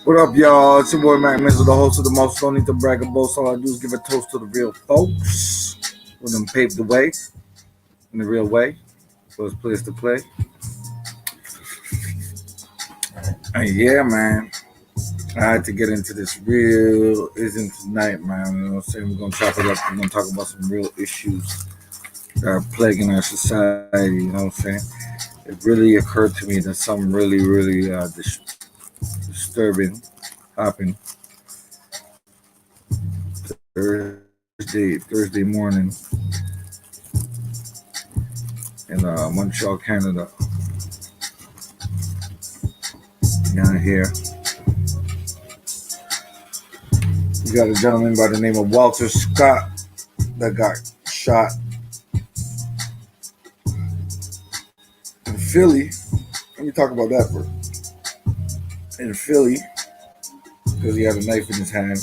What up, y'all? It's your boy Mac Mizzle, the host of the most. Don't need to brag or boast. All I do is give a toast to the real folks. Let them pave the way in the real way. So it's place to play. And yeah, man. I had to get into this real isn't tonight, man. You know what I'm saying? We're going to chop it up. We're going to talk about some real issues that are plaguing our society. You know what I'm saying? It really occurred to me that something really, really disturbing happened Thursday morning in Montreal, Canada. Down here, you got a gentleman by the name of Walter Scott that got shot in Philly. Let me talk about that first. In Philly, because he had a knife in his hand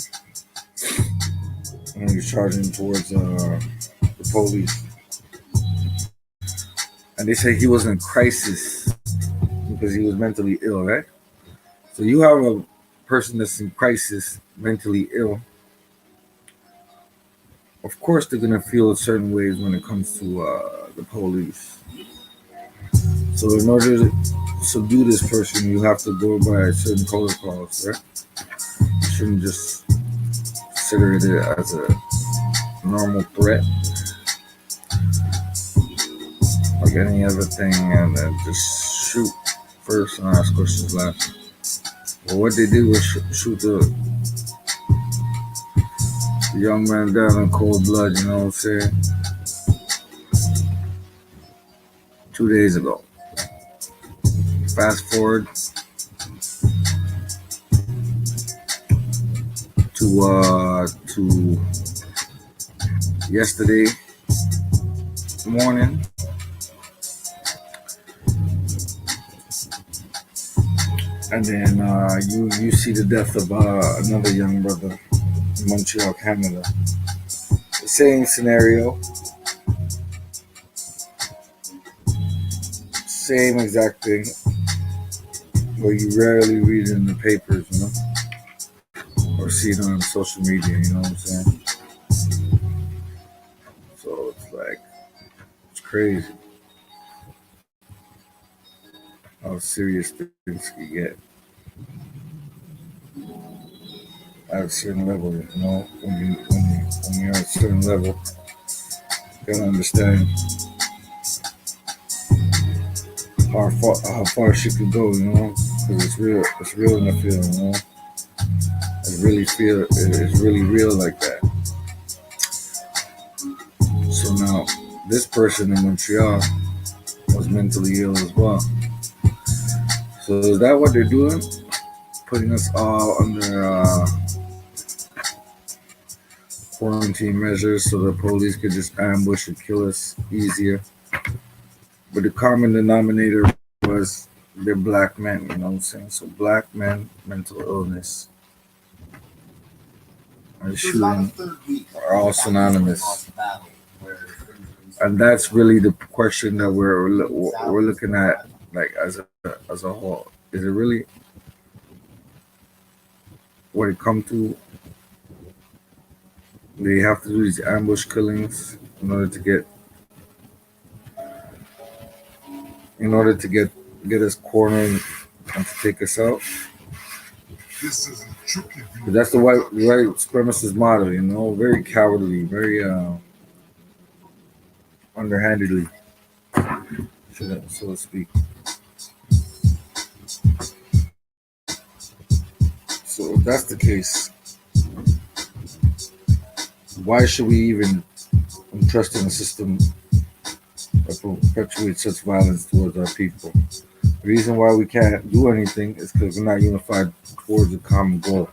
and he was charging towards the police. And they say he was in crisis because he was mentally ill, right? So you have a person that's in crisis, mentally ill. Of course, they're gonna feel certain ways when it comes to the police. So in order to subdue this person, you have to go by certain protocols, right? You shouldn't just consider it as a normal threat, like any other thing, and then just shoot first and ask questions last. Well, what they did was shoot the young man down in cold blood, you know what I'm saying? 2 days ago. Fast forward to yesterday morning. And then you see the death of another young brother in Montreal, Canada. The same scenario, same exact thing, where you rarely read it in the papers, you know, or see it on social media, you know what I'm saying? So it's like, it's crazy how serious things can get at a certain level, you know. When you're at a certain level, you gotta understand how far she could go, you know, because it's real in the field, you know. It's really real like that. So now, this person in Montreal was mentally ill as well. So is that what they're doing? Putting us all under quarantine measures so the police could just ambush and kill us easier. But the common denominator was they're black men, you know what I'm saying? So black men, mental illness, and shooting are all synonymous. And that's really the question that we're looking at, like as a whole. Is it really what it come to? They have to do these ambush killings in order to get us cornered and to take us out. But that's the white supremacist model, you know, very cowardly, very underhandedly, so to speak. So if that's the case, why should we even trust in a system that perpetuates such violence towards our people? The reason why we can't do anything is because we're not unified towards a common goal,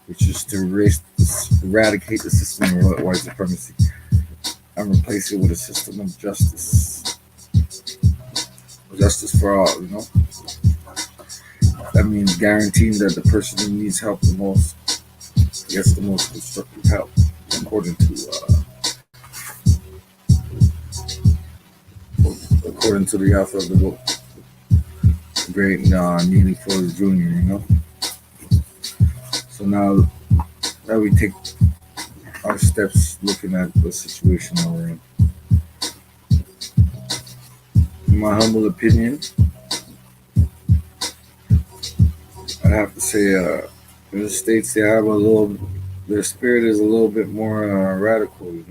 which is to eradicate the system of white supremacy and replace it with a system of justice for all, you know. That means guaranteeing that the person who needs help the most gets the most constructive help, according according to the author of the book, great Neely Fuller Jr. So now we take our steps looking at the situation that we're in. In my humble opinion, I have to say, in the states they have their spirit is a little bit more radical.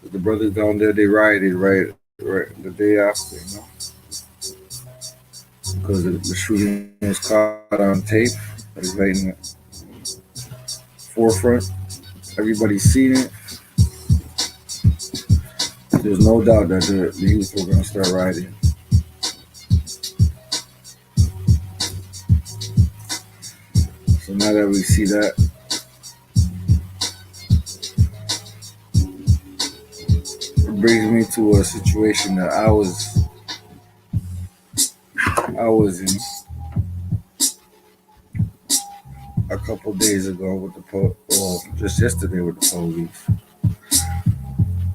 The brothers down there they rioted right the day after, because the shooting was caught on tape. It was right in the forefront. Everybody's seen it. There's no doubt that the youth were going to start rioting. So now that we see that, it brings me to a situation that I was in a couple days ago with just yesterday with the police,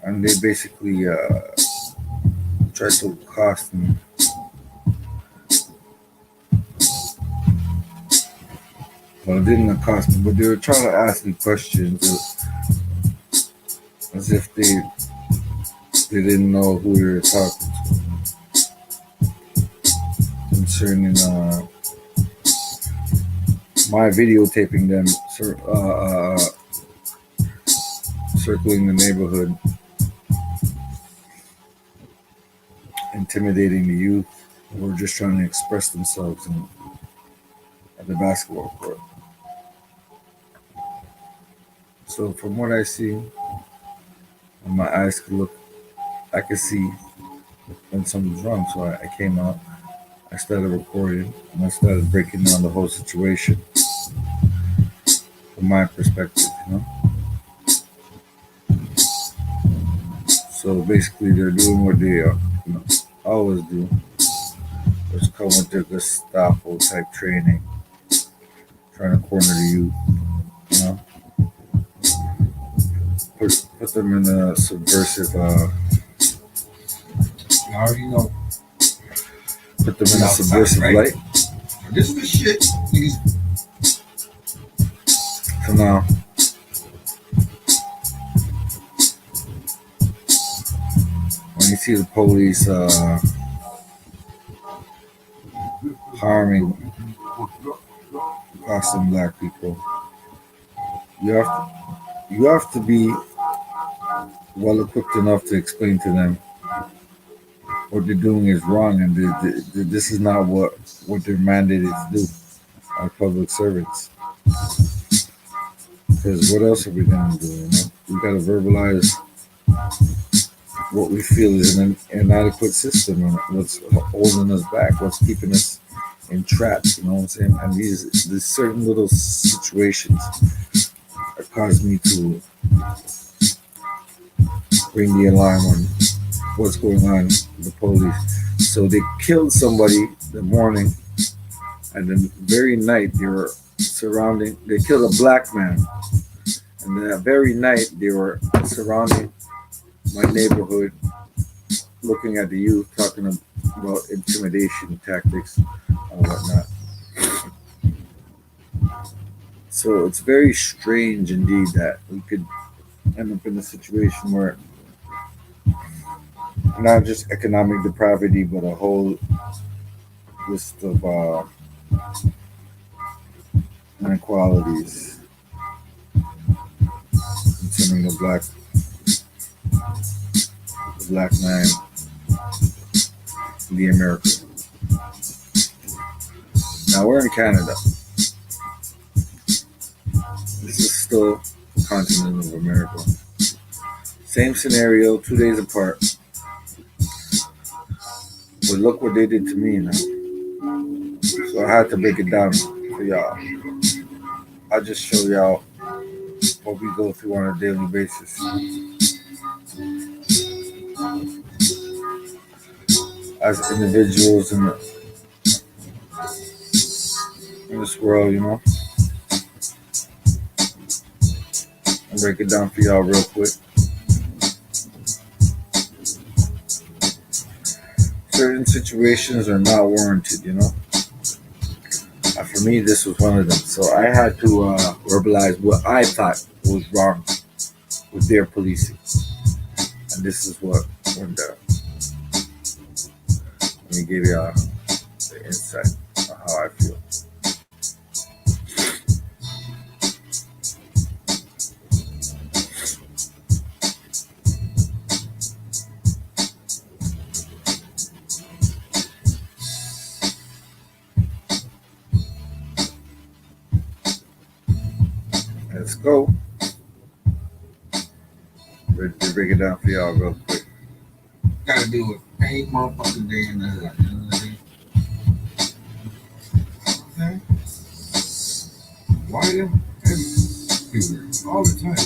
and they basically tried to accost me. Well, it didn't accost me, but they were trying to ask me questions as if they didn't know who we were talking to concerning my videotaping them circling the neighborhood, intimidating the youth who were just trying to express themselves at the basketball court. So from what I see, when my eyes could look, I could see when something's wrong. So I came out, I started recording, and I started breaking down the whole situation from my perspective. So basically, they're doing what they always do. Just come with their Gestapo type training, trying to corner the youth. Put them in a subversive. You already know. Put them in a subversive light. This is the shit. So now, when you see the police harming, costing black people, you have to be well equipped enough to explain to them what they're doing is wrong, and this is not what they're mandated to do as public servants. Because what else are we gonna do? We gotta verbalize what we feel is an inadequate system and what's holding us back, what's keeping us entrapped. You know what I'm saying? And these certain little situations that caused me to ring the alarm on what's going on with the police. So they killed somebody the morning, and the very night they killed a black man, and that very night they were surrounding my neighborhood, looking at the youth, talking about intimidation tactics and whatnot. So it's very strange indeed that we could end up in a situation where not just economic depravity, but a whole list of inequalities concerning the black man in the America. Now we're in Canada. This is still the continent of America. Same scenario, 2 days apart. But look what they did to me now. So I had to break it down for y'all. I just show y'all what we go through on a daily basis. As individuals in this world, I'll break it down for y'all real quick. certain situations are not warranted, for me, this was one of them. So I had to verbalize what I thought was wrong with their policing. And this is what went down. Let me give you the insight on how I feel. Let's go. Ready to break it down for y'all real quick. Gotta do it. Ain't motherfucking day in the hood. You know what I mean? Okay. Why them everywhere all the time?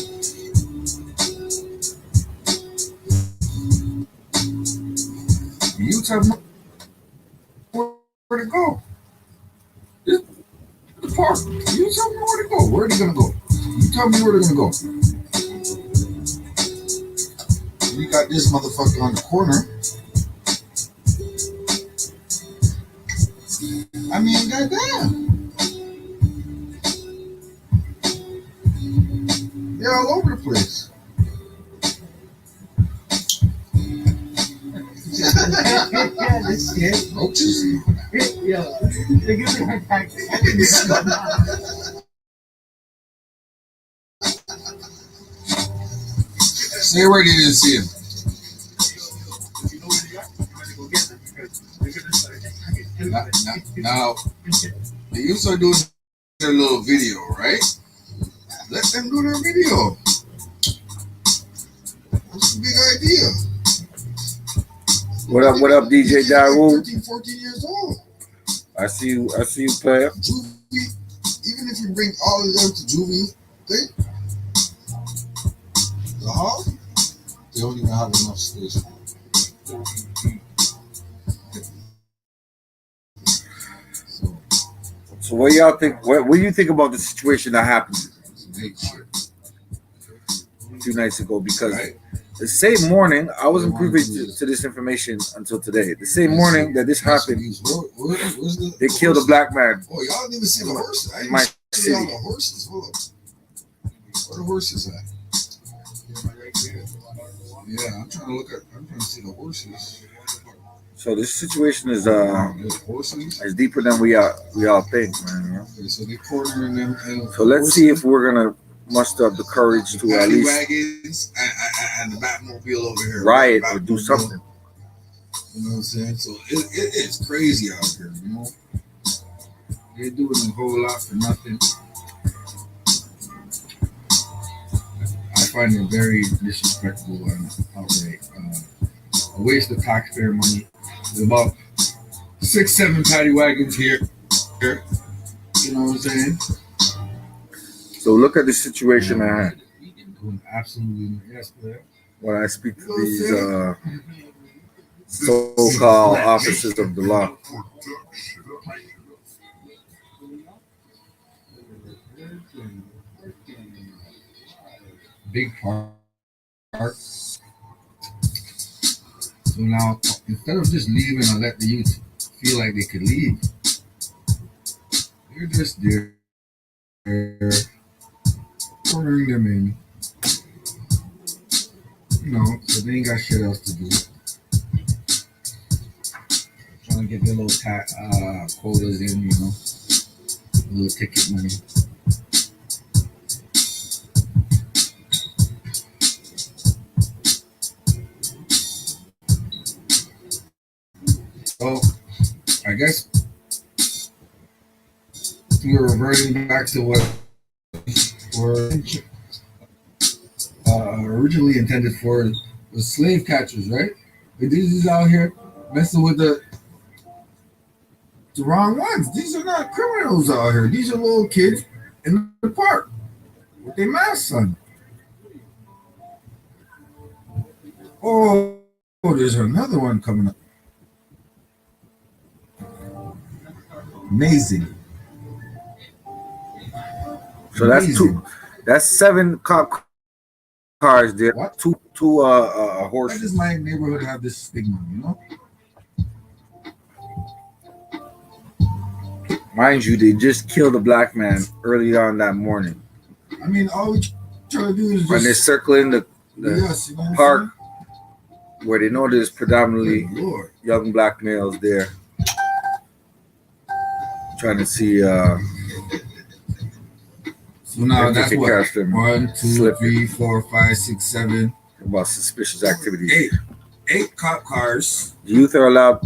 You tell me where to go. This the park. You tell me where to go. Where are they gonna go? You tell me where they're gonna go. You got this motherfucker on the corner. I mean, goddamn. They're all over the place. This shit. Roaches. Yo, they give me a pack. Say where they didn't see him. Now, the youths are doing their little video, right? Let them do their video. That's a big idea. What up, DJ Daru? 13, 14 years old. I see you, player. Juvie, even if you bring all of them to Juvie thing, the hall, they don't even have enough space. So what y'all think? What do you think about the situation that happened a few nights ago? Because the same morning, I wasn't privy to this information until today. The same morning that this happened, they killed a black man. Oh, y'all didn't even see the horses. I my didn't see all city. the horses. Hold up. Where the horses at? Yeah, I'm trying to see the horses. So this situation is There's horses. is deeper than we all think, man. Okay, so they cornering them. So let's see if we're gonna muster up the courage to at least wagons and the Batmobile over here. riot or do something. You know what I'm saying? So it's crazy out here, you know? They're doing a whole lot for nothing. I find it very disrespectful and outright. A waste of taxpayer money. There's about 6-7 paddy wagons here. You know what I'm saying? So look at the situation I had Doing absolutely yes, player. when I speak to these so-called officers of the law. Big park. So now, instead of just leaving and let the youth feel like they could leave, they're just there, ordering them in. You know, so they ain't got shit else to do. Trying to get their little quotas in, you know, little ticket money. So, I guess we're reverting back to what were originally intended for was slave catchers, right? But these is out here messing with the wrong ones. These are not criminals out here. These are little kids in the park with their masks on. Oh, there's another one coming up. Amazing. So that's 7 cop cars there. What? Two Why horses. does my neighborhood have this stigma, you know? Mind you, they just killed a black man early on that morning. I mean, all we try to do is When they're just circling be the us, you know what I'm park where they know there's saying? predominantly Good Lord. young black males there trying to see So now if they that's can what? catch them 1, 2, slipping 3, 4, 5, 6, 7, about suspicious activities. 8 cop cars The youth are allowed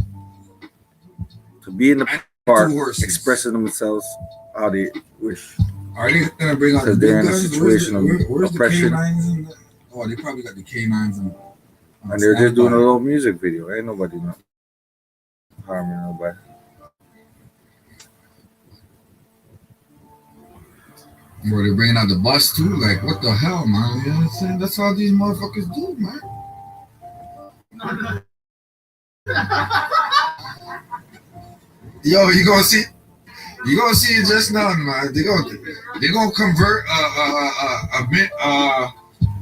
to be in the and park 2 horses. expressing themselves how they wish Are they gonna bring out the because big they're in a guns? situation of Where's the oppression canines? Oh, they probably got the canines and and they're just doing a little music video. Ain't nobody not harming nobody. Or they're bringing out the bus too. Like, what the hell, man? You know what I'm saying? That's how these motherfuckers do, man. Yo, you gonna see it just now, man. They gonna convert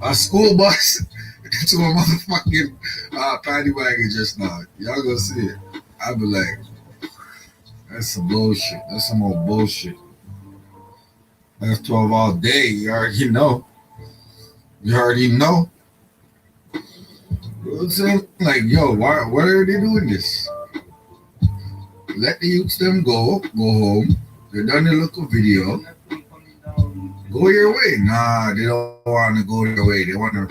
a school bus to a motherfucking paddy wagon just now. Y'all gonna see it. I be like, that's some bullshit. That's some old bullshit. That's 12 all day. You already know. You already know. You know what I'm saying? Like, yo, why are they doing this? Let the youths them go home. They done the local video. Go your way. Nah, they don't want to go their way. They want to.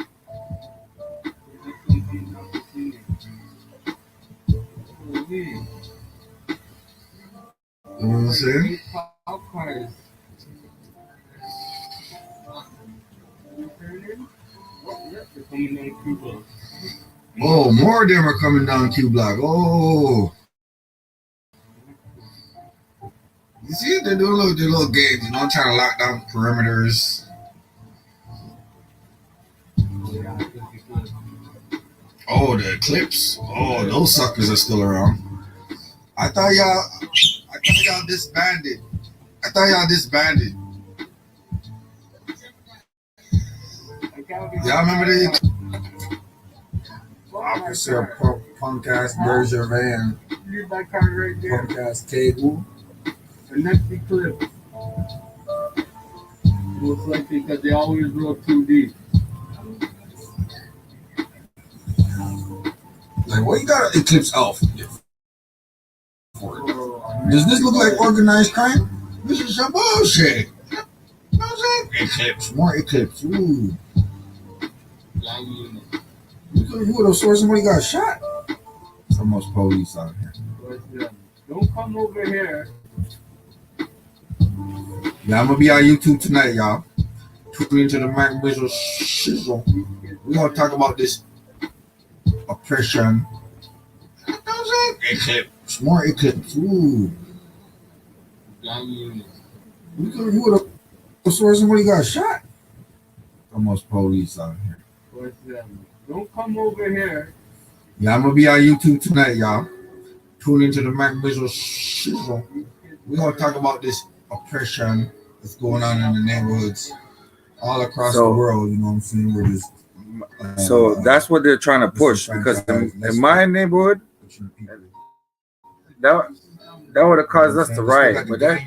You know what I'm saying? Oh, more of them are coming down Q Block. Oh. You see, they're doing their little games, you know, trying to lock down perimeters. Oh, the Eclipse. Oh, those suckers are still around. I thought y'all disbanded. Y'all remember the Officer Punk Ass Bergevin, Punk Ass Cable? And that's the clip. Most likely because they always wrote too deep. Like, what you got an Eclipse Elf for? Does this look like organized crime? This is some bullshit. You know what I'm saying? Eclipse, more Eclipse. Ooh. You would have swore somebody got shot. It's almost police out here. Don't come over here. Yeah, I'm gonna be on YouTube tonight, y'all. Tune into the Mac Visual Shizzle. We're gonna talk about this oppression. You know what I'm saying? Eclipse, more Eclipse. Ooh. You would have swore somebody got shot. Almost police out here. Don't come over here. Yeah, I'm gonna be on YouTube tonight, y'all. Tune into the Mac Visual Shizzle. We're gonna talk about this oppression that's going on in the neighborhoods all across the world. You know what I'm saying? We're just so that's what they're trying to push because in my neighborhood, that would have caused us to riot. But that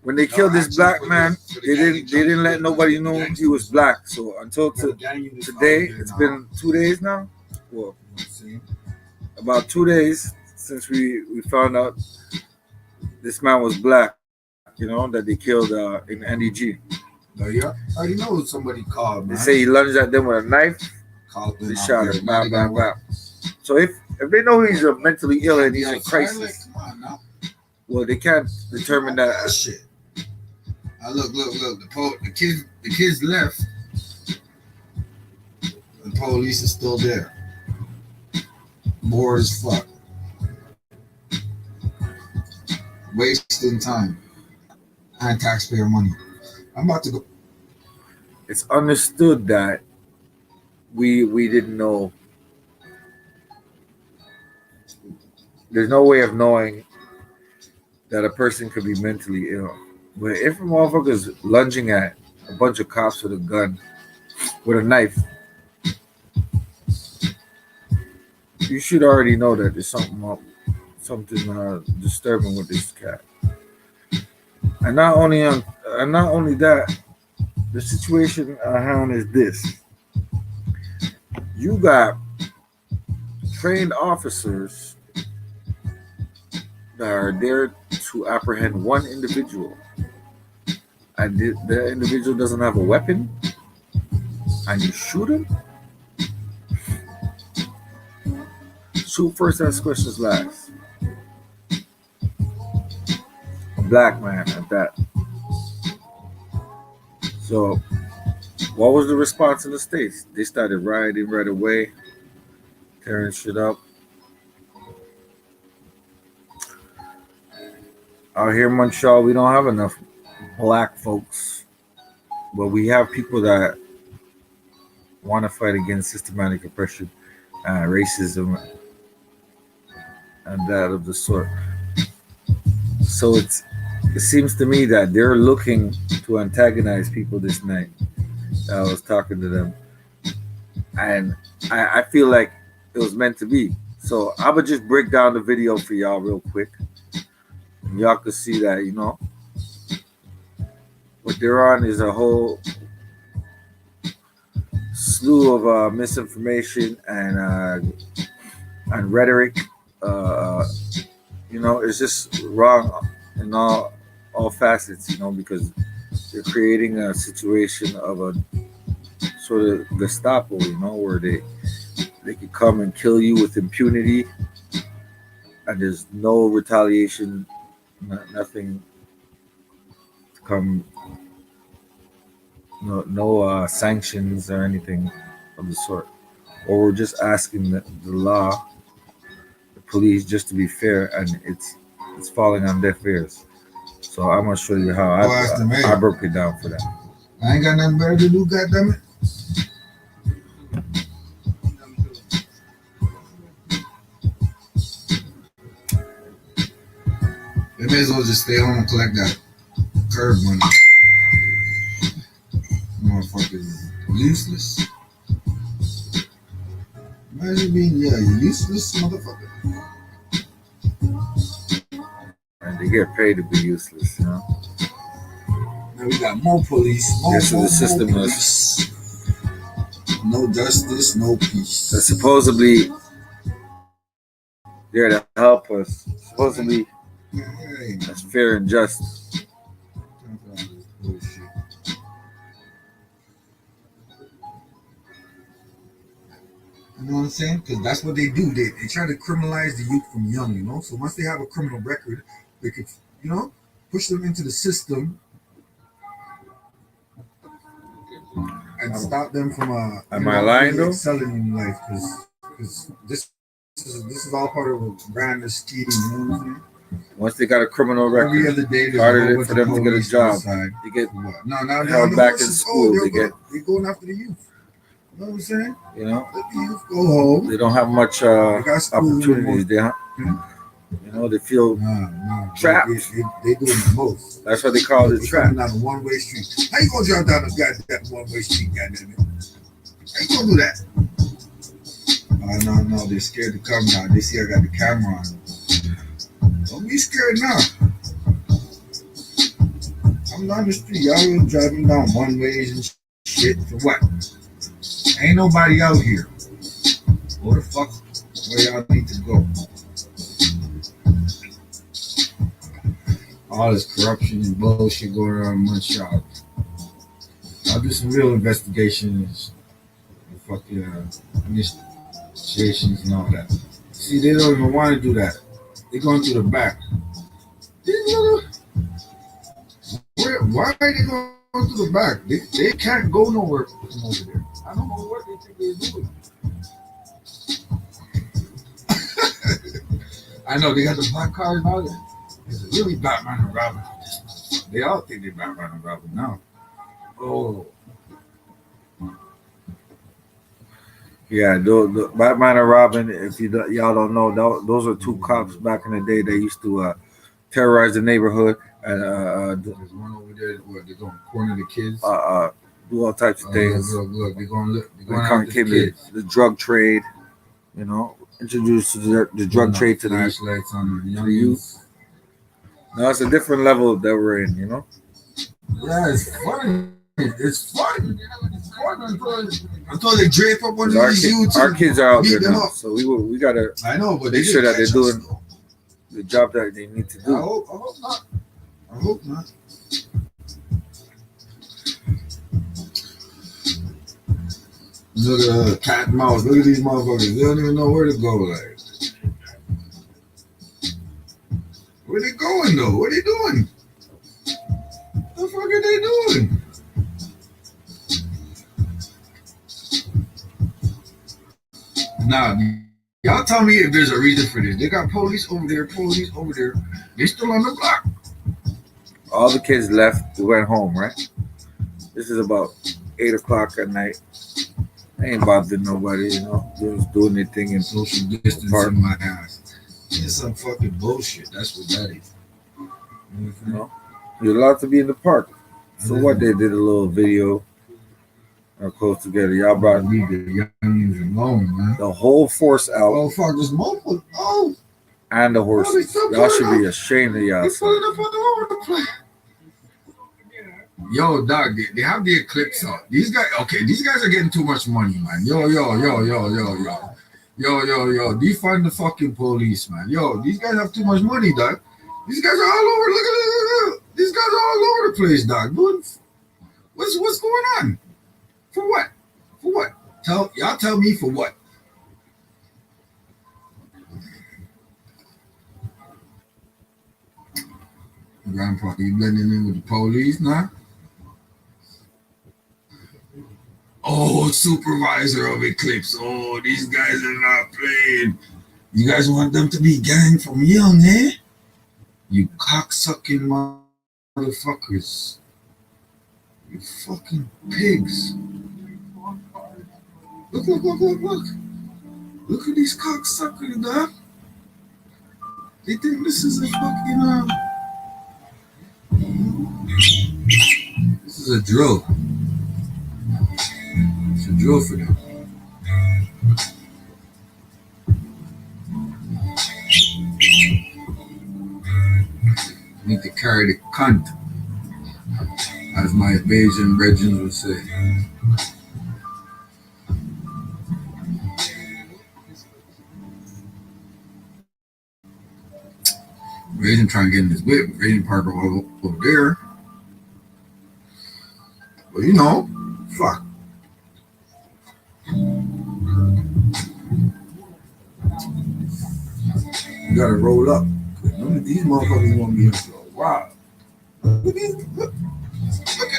when they killed this black man, they didn't let nobody know he was black. So until today, it's been 2 days now. Well, about 2 days since we found out this man was black. You know that they killed in NDG. No, yeah, I already know somebody called. Man. They say he lunged at them with a knife. They shot him. Bam, bam, bam. So if they know he's a mentally ill and he's in crisis, well, they can't determine that. Shit. Look. The kids left. The police is still there. Bored as fuck. Wasting time and taxpayer money. I'm about to go. It's understood that we didn't know. There's no way of knowing that a person could be mentally ill. But if a motherfucker's lunging at a bunch of cops with a gun, with a knife, you should already know that there's something disturbing with this cat. and not only that, the situation at hand is this: you got trained officers that are there to apprehend one individual, and the individual doesn't have a weapon, and you shoot him. Shoot first, ask questions last. A black man at that. So, what was the response in the states? They started rioting right away, tearing shit up. Out here in Montreal, we don't have enough black folks, but we have people that want to fight against systematic oppression, racism, and that of the sort. So it seems to me that they're looking to antagonize people this night. I was talking to them, and I feel like it was meant to be. So I would just break down the video for y'all real quick. And y'all could see that, what they're on is a whole slew of misinformation and rhetoric. It's just wrong in all facets. Because they're creating a situation of a sort of Gestapo. Where they could come and kill you with impunity, and there's no retaliation, nothing to come, no sanctions or anything of the sort. Or we're just asking the law, the police, just to be fair, and it's falling on deaf ears. So I'm gonna show you how I broke it down for that. I ain't got nothing better to do, goddammit. They may as well just stay home and collect that curb money. Motherfuckers useless. Imagine being you useless motherfucker. And they get paid to be useless, Now we got more police. More system police. No justice, no peace. That's supposedly there to help us. Supposedly that's fair and just. You know what I'm saying? Because that's what they do. They try to criminalize the youth from young, So once they have a criminal record, they could, push them into the system and stop them from am I lying though? Excelling in life, because this is all part of a brand of scheme. You know what I'm saying? Once they got a criminal record, every other day harder for them to get a job. They get held back in school. They're going after the youth. You know what I'm saying? Let the youth go home. They don't have much opportunities. They feel trapped. They doing the most. That's what they call it, trap. Down a one-way street. How you gonna drive down that one-way street, goddamn it? How you gonna do that? No, they're scared to come now. They see I got the camera on. Don't be scared now. I'm down the street. Y'all driving down one ways and shit for what? Ain't nobody out here. Where the fuck where y'all need to go? All this corruption and bullshit going on in Montreal. I'll do some real investigations and fucking initiations and all that. See, they don't even want to do that. They're going through the back. Why are they going through the back? They can't go nowhere from over there. I don't know what they think they're doing. I know they got the black cars and all that. Is it really Batman and Robin? They all think they're Batman and Robin now. Oh. Yeah, the Batman and Robin, if y'all don't know, those are two cops back in the day that used to terrorize the neighborhood. And there's one over there where they're going to corner the kids. Do all types of things. Look, they're going after the kids. The drug trade, introduce the drug trade to the flashlights on the youth. No, it's a different level that we're in. You know, Yeah, it's funny. It's fun. It's fun until they drape up one of because these youths our and kids are out beat there them now, up. so we gotta I know, but make they sure didn't that they're catch us doing though. the job that they need to I do. hope. I hope not. I hope not. Look at cat and mouse. Look at these motherfuckers. They don't even know where to go. Like, where they going though? What are they doing? What the fuck are they doing? Nah, y'all tell me if there's a reason for this. They got police over there, police over there. They still on the block. All the kids left. We went home. Right. This is about 8 o'clock at night. I ain't bothering nobody. You know, just doing their thing in Social the park. distancing my ass. It's some fucking bullshit. That's what that is. You know, you're allowed to be in the park. So what? They did a little video. Close together. Y'all brought Leave the youngins alone, man. the whole force out Oh fuck, this motherfucker. Oh, and the horses. still Y'all should pulling be up. ashamed of They yourself. pulling up all over the place. Yo, dog, they have the eclipse out. These guys, okay, these guys are getting too much money, man. Yo, yo, yo, yo, yo, yo. Yo, yo, yo, defund the fucking police, man. Yo, these guys have too much money, dog. These guys are all over. Look. These guys are all over the place, dog. What's going on? For what? For what? Tell me for what? Grandpa, you blending in with the police now? Oh, supervisor of Eclipse. Oh, these guys are not playing. You guys want them to be gang from young, eh? You cocksucking motherfuckers. You fucking pigs. Look. Look at these cocksuckers, dog. They think this is a fucking, this is a drill. It's a drill for them. Need to carry the cunt, as my Bayesian brethren would say. Raging trying to get in his whip, Raging Parker over there. But you know, fuck. You gotta roll up. None of these motherfuckers want to be in for a while. Look at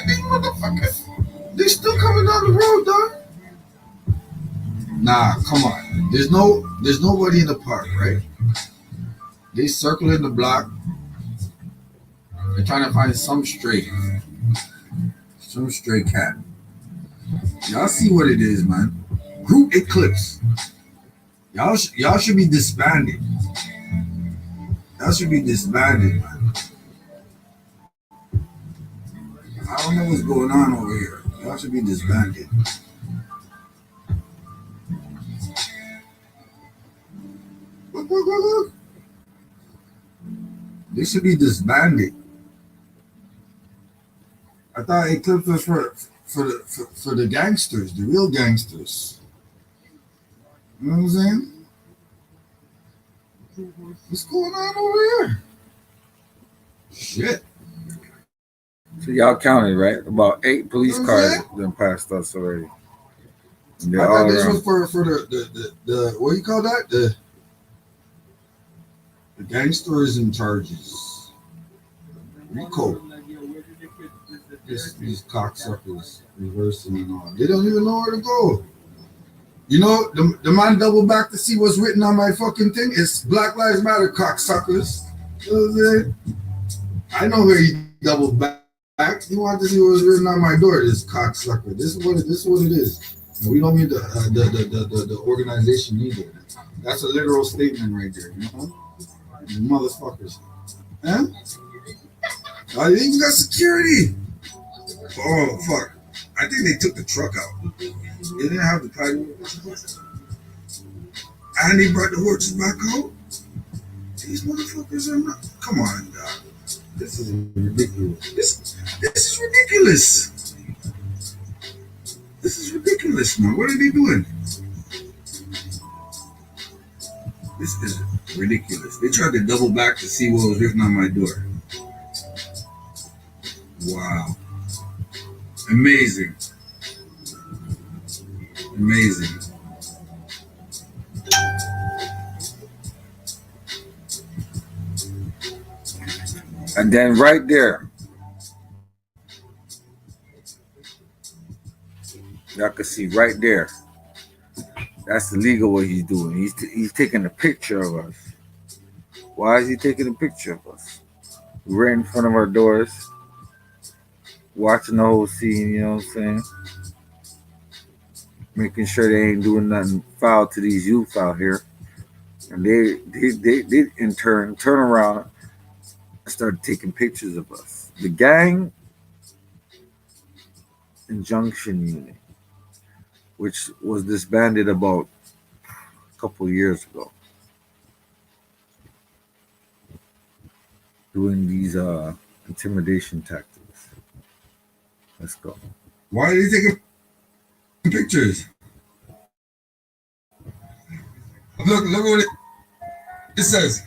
these motherfuckers. They still coming down the road, dog. Nah, come on. There's nobody in the park, right? They circling the block. They're trying to find some stray cat. Y'all see what it is, man. Group Eclipse. Y'all should be disbanded. Y'all should be disbanded, man. I don't know what's going on over here. Y'all should be disbanded. Look. They should be disbanded. I thought Eclipse was for the gangsters, the real gangsters. You know what I'm saying? What's going on over here? Shit. So y'all counted, right? About 8 police cars done passed us already. And they're I all thought this around. was for the what do you call that? The gangsterism charges. Rico. These cocksuckers reversing and all. They don't even know where to go. You know, the man double back to see what's written on my fucking thing. It's Black Lives Matter, cocksuckers. You know what I'm saying? I know where he doubled back. He wanted to see what was written on my door. This cocksucker. This is what it is. And we don't need the organization either. That's a literal statement right there. You know, you motherfuckers. Huh? I think you got security. Oh fuck! I think they took the truck out. They didn't have the title. And they brought the horses back out. These motherfuckers are not. Come on, dog. This is ridiculous. This is ridiculous. This is ridiculous, man. What are they doing? This is ridiculous. They tried to double back to see what was written on my door. Wow. Amazing. Amazing. And then right there, y'all can see right there. That's illegal what he's doing. He's taking a picture of us. Why is he taking a picture of us? We're right in front of our doors, watching the whole scene, you know what I'm saying? Making sure they ain't doing nothing foul to these youth out here. And they in turn around and start taking pictures of us. The gang injunction unit, which was disbanded about a couple years ago, doing these intimidation tactics. Let's go. Why are they taking pictures? Look what it says.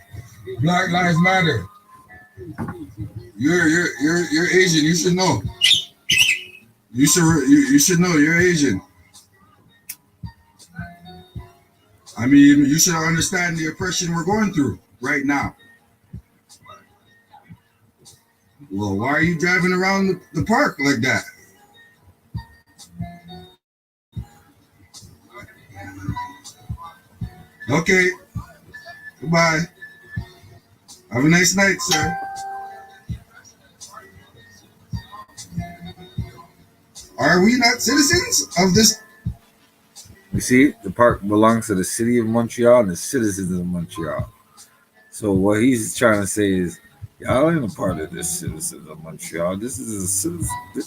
Black Lives Matter. You're Asian. You should know. You should know. You're Asian. I mean, you should understand the oppression we're going through right now. Well, why are you driving around the park like that? Okay. Goodbye. Have a nice night, sir. Are we not citizens of this? You see, the park belongs to the city of Montreal and the citizens of Montreal. So what he's trying to say is, y'all ain't a part of this citizens of Montreal. This is the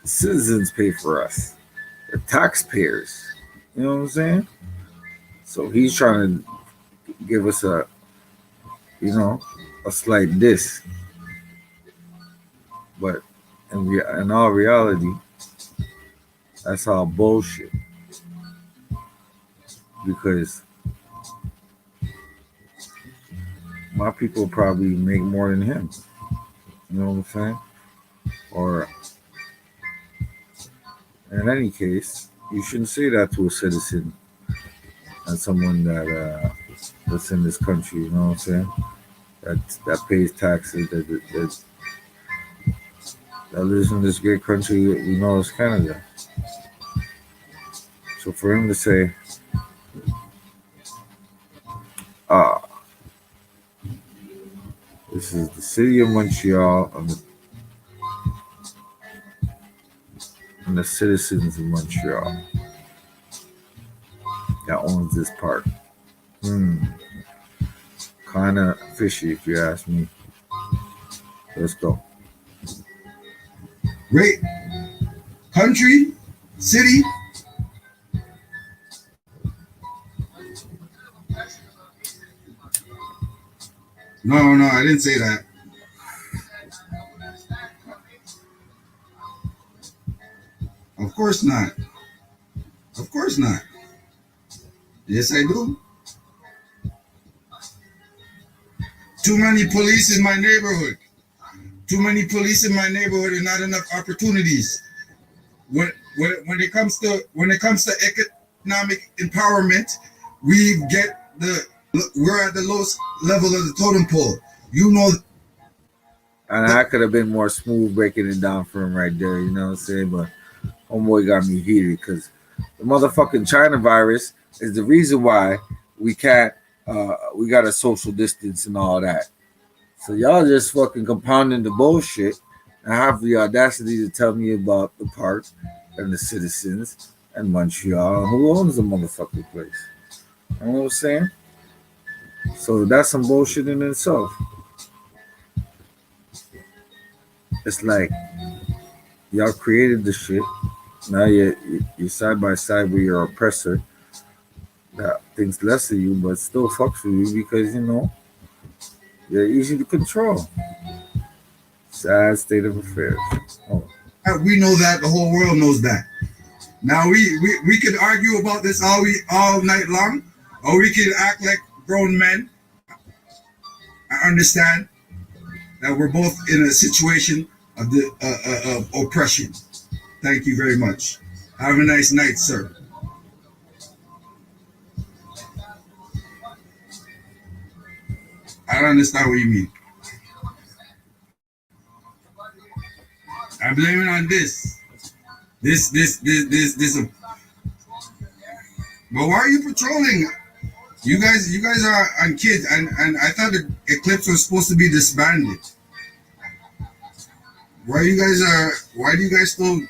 citizens pay for us. The taxpayers. You know what I'm saying? So he's trying to give us a slight diss. But in all reality, that's all bullshit. Because my people probably make more than him. You know what I'm saying? Or in any case, you shouldn't say that to a citizen and someone that's in this country. You know what I'm saying? That pays taxes. That lives in this great country we know as Canada. So for him to say, this is the city of Montreal and the citizens of Montreal that owns this park. Kind of fishy, if you ask me. Let's go. Great country, city. No, I didn't say that. Of course not. Of course not. Yes, I do. Too many police in my neighborhood. Too many police in my neighborhood and not enough opportunities. When it comes to economic empowerment, we're at the lowest level of the totem pole. You know. And I could have been more smooth breaking it down for him right there, you know what I'm saying? But homeboy got me heated because the motherfucking China virus is the reason why we can't, we got a social distance and all that. So y'all just fucking compounding the bullshit and have the audacity to tell me about the park and the citizens and Montreal and who owns the motherfucking place. You know what I'm saying? So that's some bullshit in itself. It's like y'all created the shit. Now you're side by side with your oppressor that thinks less of you, but still fucks with you because They're easy to control. Sad state of affairs. Oh. We know that. The whole world knows that. Now we could argue about this all night long, or we could act like grown men. I understand that we're both in a situation of the of oppression. Thank you very much. Have a nice night, sir. I don't understand what you mean. I blame it on this. This. But why are you patrolling? You guys are on kids, and I thought the Eclipse was supposed to be disbanded. Why do you guys still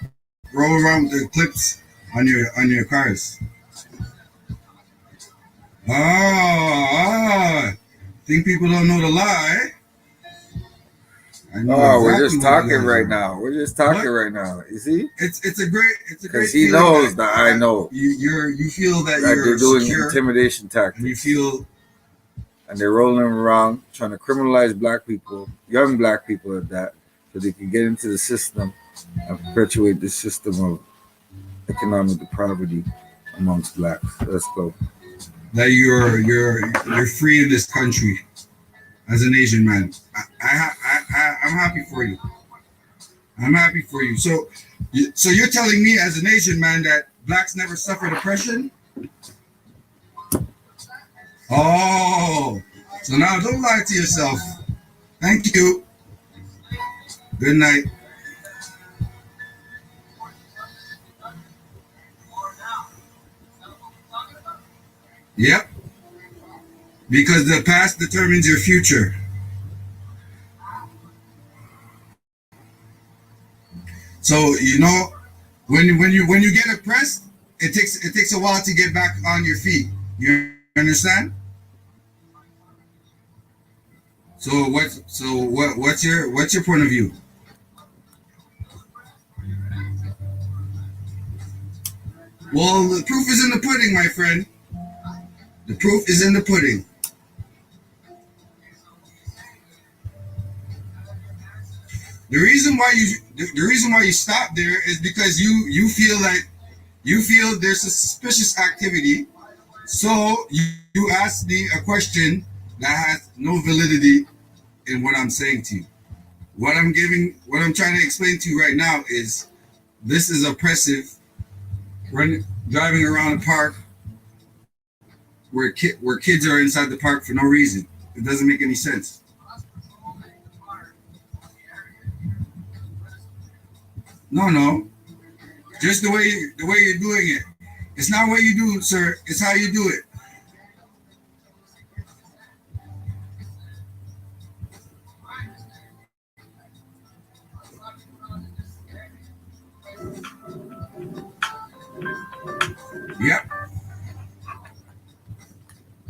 roll around with the Eclipse on your cars? Think people don't know the lie. I know Oh, we're exactly just what talking you guys right are. now. We're just talking What? right now. You see? It's a great Because he feeling knows that I know you feel that that you're they're doing secure, intimidation and you tactics. feel And they're rolling around trying to criminalize black people, young black people at that, so they can get into the system and perpetuate this system of economic depravity amongst blacks. Let's go. that you're free in this country as an Asian man. I'm happy for you. I'm happy for you. So you're telling me as an Asian man that blacks never suffered oppression? Oh, so now don't lie to yourself. Thank you. Good night. Yep. Because the past determines your future. So when you get oppressed, it takes a while to get back on your feet. You understand? What's your point of view? Well, the proof is in the pudding, my friend. The proof is in the pudding. The reason why you stop there is because you feel there's a suspicious activity. So you ask me a question that has no validity in what I'm saying to you. What I'm trying to explain to you right now is this is oppressive. Driving around a park where kids are inside the park for no reason. It doesn't make any sense. No. Just the way you're doing it. It's not what you do, sir. It's how you do it. Yep.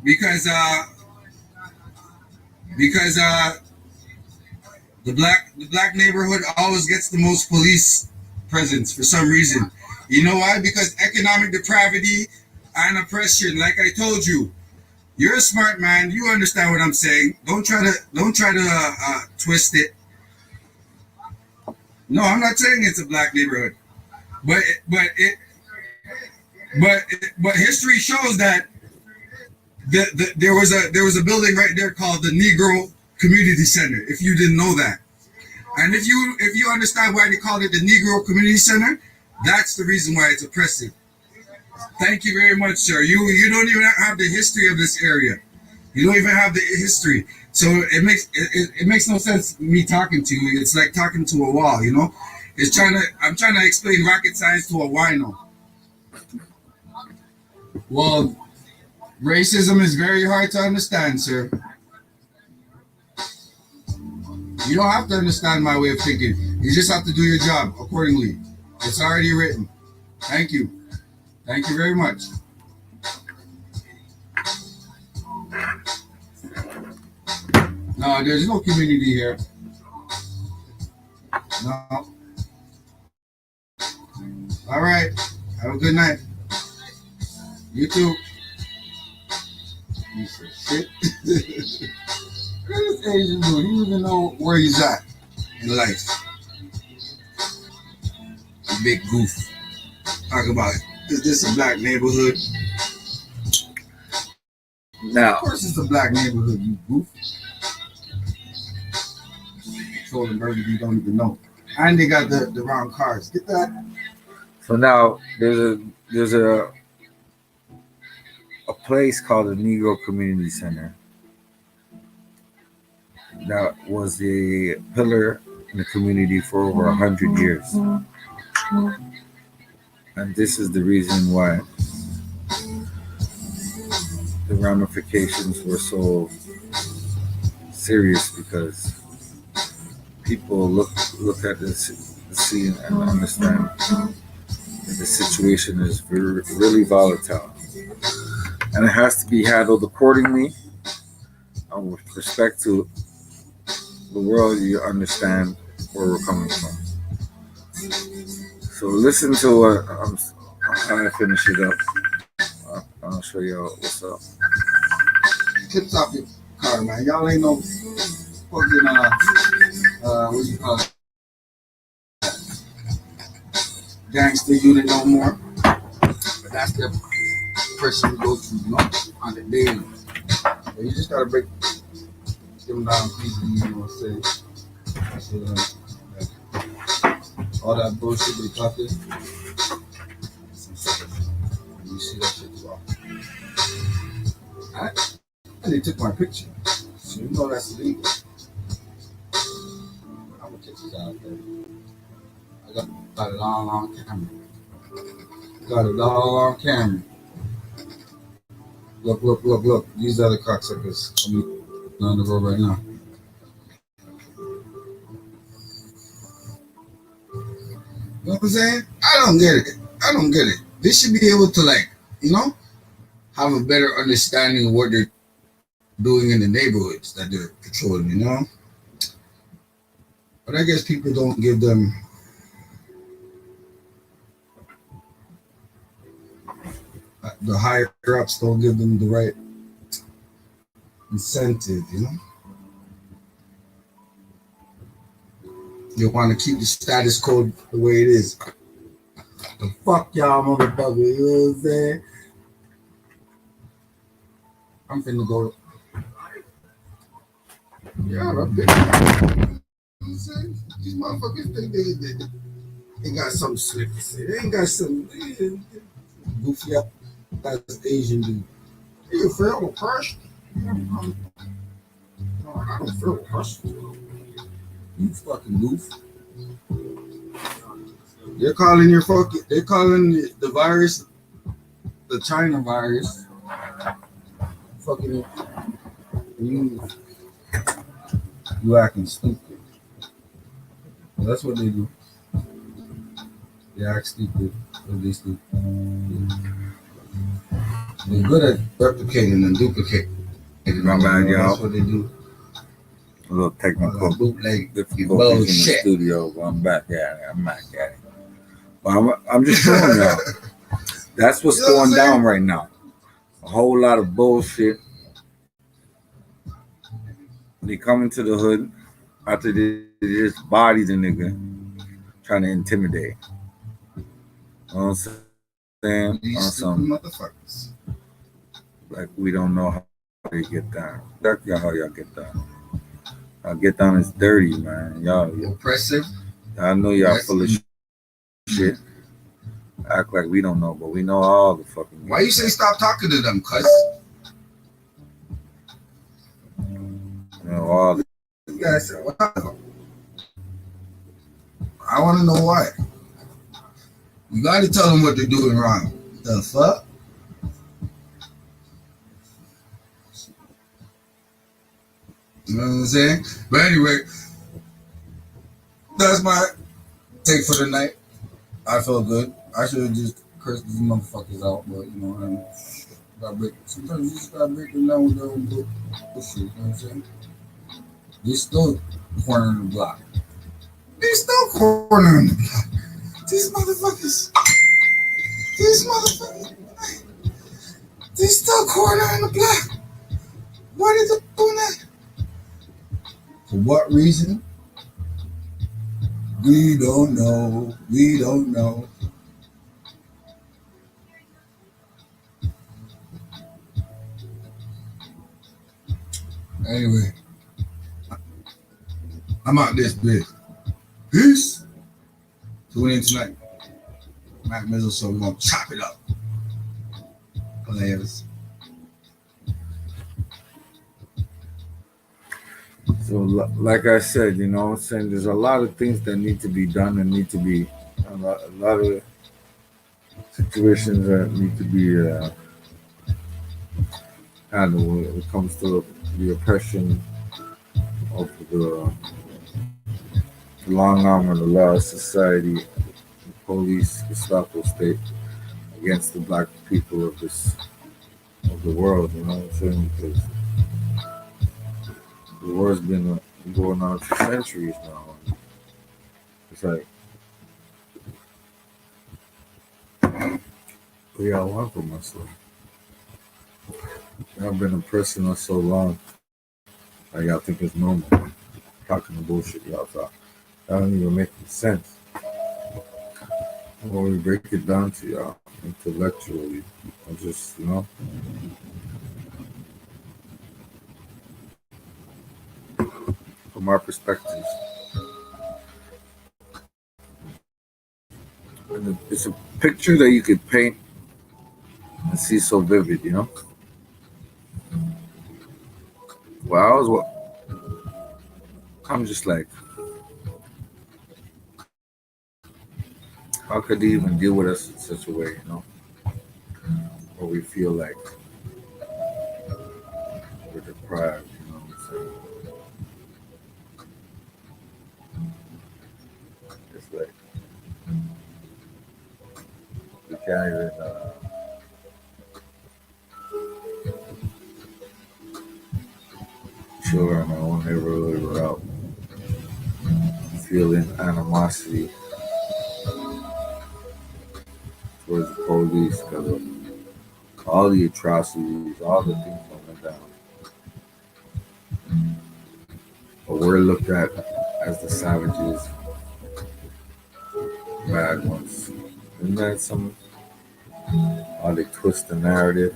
Because the black neighborhood always gets the most police presence for some reason. You know why? Because economic depravity and oppression. Like I told you, you're a smart man. You understand what I'm saying. Don't try to twist it. No, I'm not saying it's a black neighborhood, but history shows that there was a building right there called the Negro Community Center. If you didn't know that, and if you understand why they called it the Negro Community Center, that's the reason why it's oppressive. Thank you very much, sir. You don't even have the history of this area. You don't even have the history. So it makes no sense me talking to you. It's like talking to a wall, you know? I'm trying to explain rocket science to a wino. Well, racism is very hard to understand, sir. You don't have to understand my way of thinking. You just have to do your job accordingly. It's already written. Thank you. Thank you very much. No, there's no community here. No. All right. Have a good night. You too. Piece of shit. This Asian dude, he doesn't even know where he's at in life. A big goof. Talk about it. Is this a black neighborhood? Of Now, course it's a black neighborhood, you goof. Trolling burgers you don't even know. And they got the wrong cars. Get that? so now there's a place called the Negro Community Center that was a pillar in the community for over 100 years, and this is the reason why the ramifications were so serious, because people look at this scene and understand that the situation is really volatile, and it has to be handled accordingly and with respect to the world. You understand where we're coming from. So listen to what I'm trying to finish it up. I'll show you what's up. Tips off your car, man. Y'all ain't no fucking what you call it? Gangster unit no more. But that's the person you go to, you know, on the daily. So you just gotta break them down easily, you know what I'm saying? So, all that bullshit they talking, you see that shit too often. Alright? And they took my picture. So you know that's illegal. I'm gonna take this out there. I got a long camera. Got a long camera. Look. These are the cocksuckers coming down the road right now. You know what I'm saying? I don't get it. They should be able to, like, you know, have a better understanding of what they're doing in the neighborhoods that they're patrolling, you know? But I guess people don't give them the higher ups don't give them the right incentive, you know? You want to keep the status quo the way it is. The fuck y'all motherfucker, you know what I'm saying? I'm finna go. Yeah, I'm big. You know what I'm saying? These motherfuckers think they got something slick to say. They ain't got some goofy up that's Asian dude. You feel oppressed? I don't feel oppressed. You fucking goof. They're calling the virus the China virus. Fucking you acting stupid. That's what they do. They act stupid. What they stupid. They're good at replicating and duplicating. My bad, y'all. That's what they do. A little technical bootleg difficulties in the studio, but I'm back at it. I'm back at it. But I'm just showing y'all. That's what's going down right now. A whole lot of bullshit. They come into the hood after they just body the nigga, trying to intimidate. You know what I'm saying? These stupid motherfuckers. Like we don't know how they get down. That's how y'all get down. Get down is dirty, man. Y'all oppressive. I know y'all full of shit. Act like we don't know, but we know all the fucking. Why you say stop talking to them, cuz? You know all the. You guys say what? I want to know why. You got to tell them what they're doing wrong. The fuck? You know what I'm saying? But anyway, that's my take for the night. I feel good. I should have just cursed these motherfuckers out, but you know, sometimes you just gotta break them down with their own bullshit. You know what I'm saying? They still cornering the block. They still cornering the block. These motherfuckers. They still cornering the block. Why are they doing that? For what reason? We don't know. We don't know. Anyway, I'm out this bitch. Peace. Tune in tonight. Mac Mizzle, so we're gonna chop it up. Players. So, like I said, you know, what I'm saying there's a lot of things that need to be done and need to be a lot of situations that need to be handled when it comes to the oppression of the long arm of the law society, the police, Gestapo state against the black people of the world. You know what I'm saying? Because the war's been going on for centuries now. It's like, what y'all want from us? Y'all been oppressing us so long. Like y'all think it's normal. Talking the bullshit y'all talk. That don't even make any sense. When we break it down to y'all intellectually, I just, you know, from our perspectives. And it's a picture that you could paint and see so vivid, you know? Well, I'm just like, how could they even deal with us in such a way, you know? Where we feel like we're deprived, you know what I'm saying? It's like, we can't even, chill in our own neighborhood without feeling animosity towards the police because of all the atrocities, all the things that went down. But we're looked at as the savages, bad ones. Isn't that some how they twist the narrative,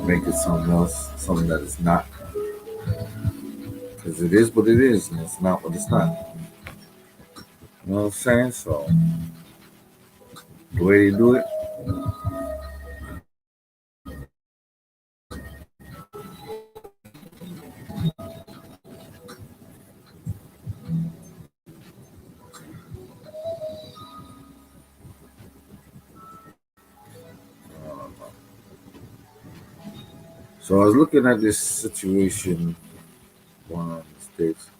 make it something else, something that it's not. Because it is what it is, and it's not what it's not. You know what I'm saying? So the way they do it, so I was looking at this situation going on in the States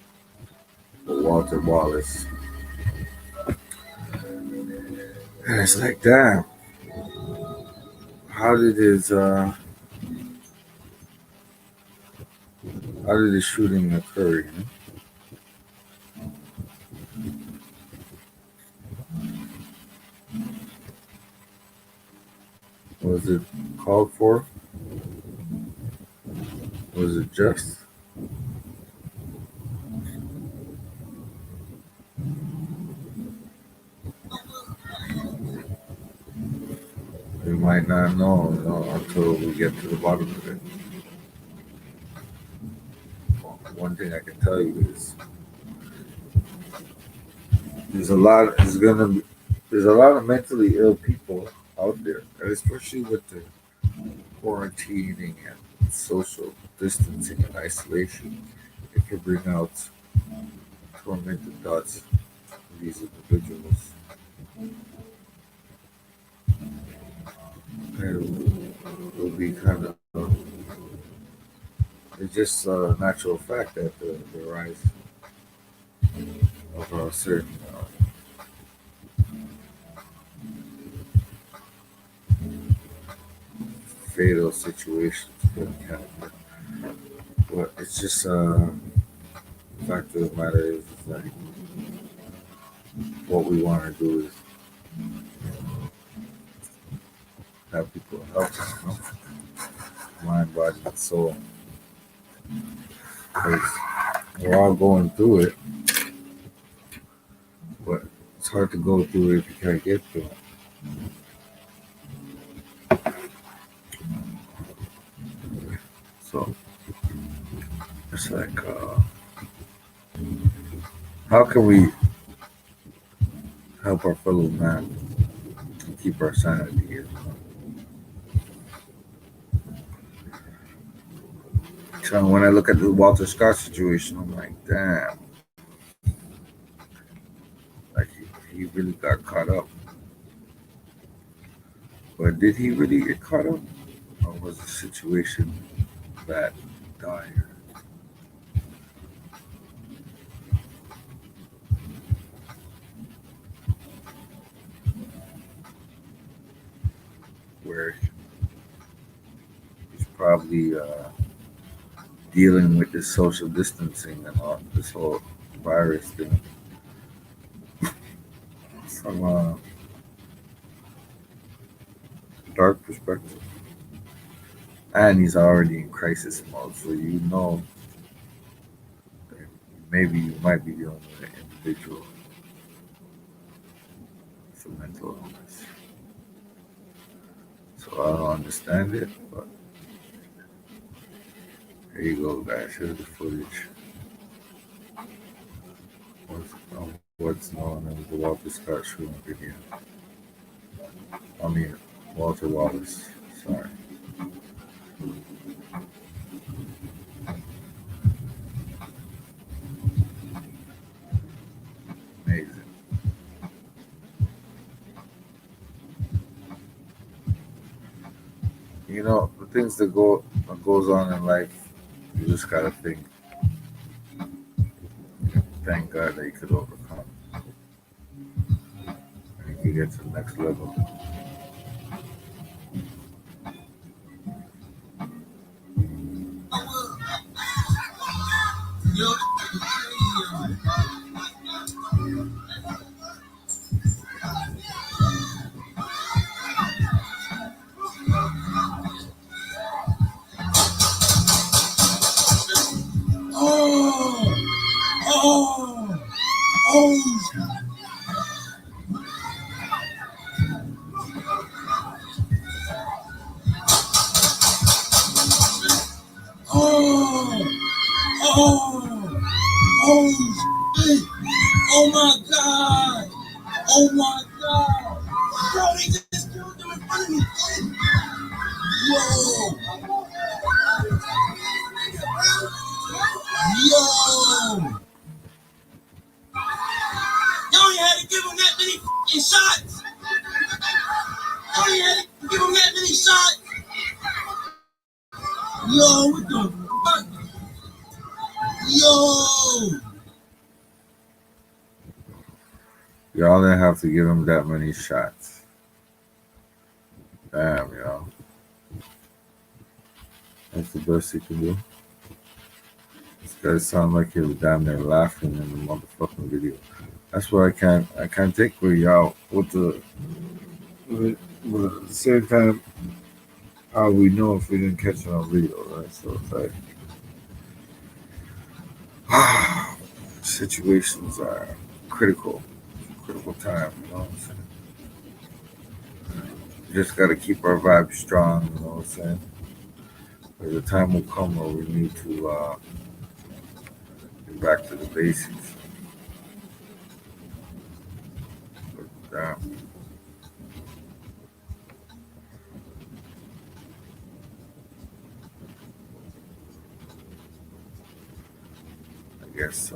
with Walter Wallace. And it's like, damn, how did the shooting occur? You know? Was it called for? Was it just? We might not know, you know, until we get to the bottom of it. One thing I can tell you is there's a lot of mentally ill people out there, and especially with the quarantining and social distancing and isolation. It can bring out tormented thoughts in these individuals. And it'll be kind of it's just a natural fact that the rise of certain fatal situations can happen. But it's just the fact of the matter is like what we want to do is have people help, you know? Mind, body, and soul. because we're all going through it, but it's hard to go through it if you can't get through it. So it's like, how can we help our fellow man and keep our sanity here? So when I look at the Walter Scott situation, I'm like, damn, like he really got caught up. But did he really get caught up, or was the situation that dire? Where he's probably dealing with this social distancing and all this whole virus thing from a dark perspective. And he's already in crisis mode, so you know that maybe you might be dealing with an individual with a mental illness. So I don't understand it, but here you go, guys. Here's the footage. What's known as the Walter Scott shooting video. I mean, Walter Wallace. Sorry. Amazing. You know, the things that goes on in life, you just gotta think, thank God that you could overcome and you get to the next level. Oh, oh, oh, oh, oh, oh, shit. Oh my God. Oh my God. Bro, they just killed them in front of me. Whoa. Yo. Yo, you had to give him that many fucking shots. Yo, you had to give him that many shots. Yo, what the fuck? Yo. Y'all didn't have to give him that many shots. Damn, y'all. That's the best you can do. This guy sound like he was down there laughing in the motherfucking video. That's why I can't take with y'all but at the same time, how we know if we didn't catch it on video, right? So it's like situations are critical time, you know what I'm saying? We just gotta keep our vibe strong, you know what I'm saying? The time will come where we need to get back to the basics. But, I guess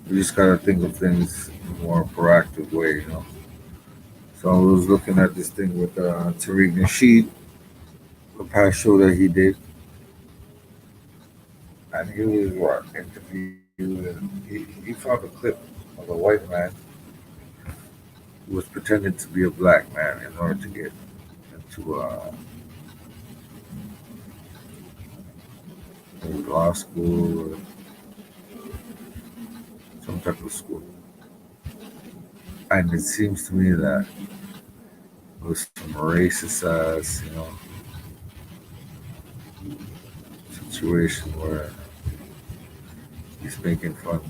we just gotta think of things in a more proactive way, you know. So I was looking at this thing with Tariq Nasheed, the past show that he did, and he was interviewed, and he found a clip of a white man who was pretending to be a black man in order to get into law school or some type of school. And it seems to me that it was some racist ass, you know, situation where he's making fun,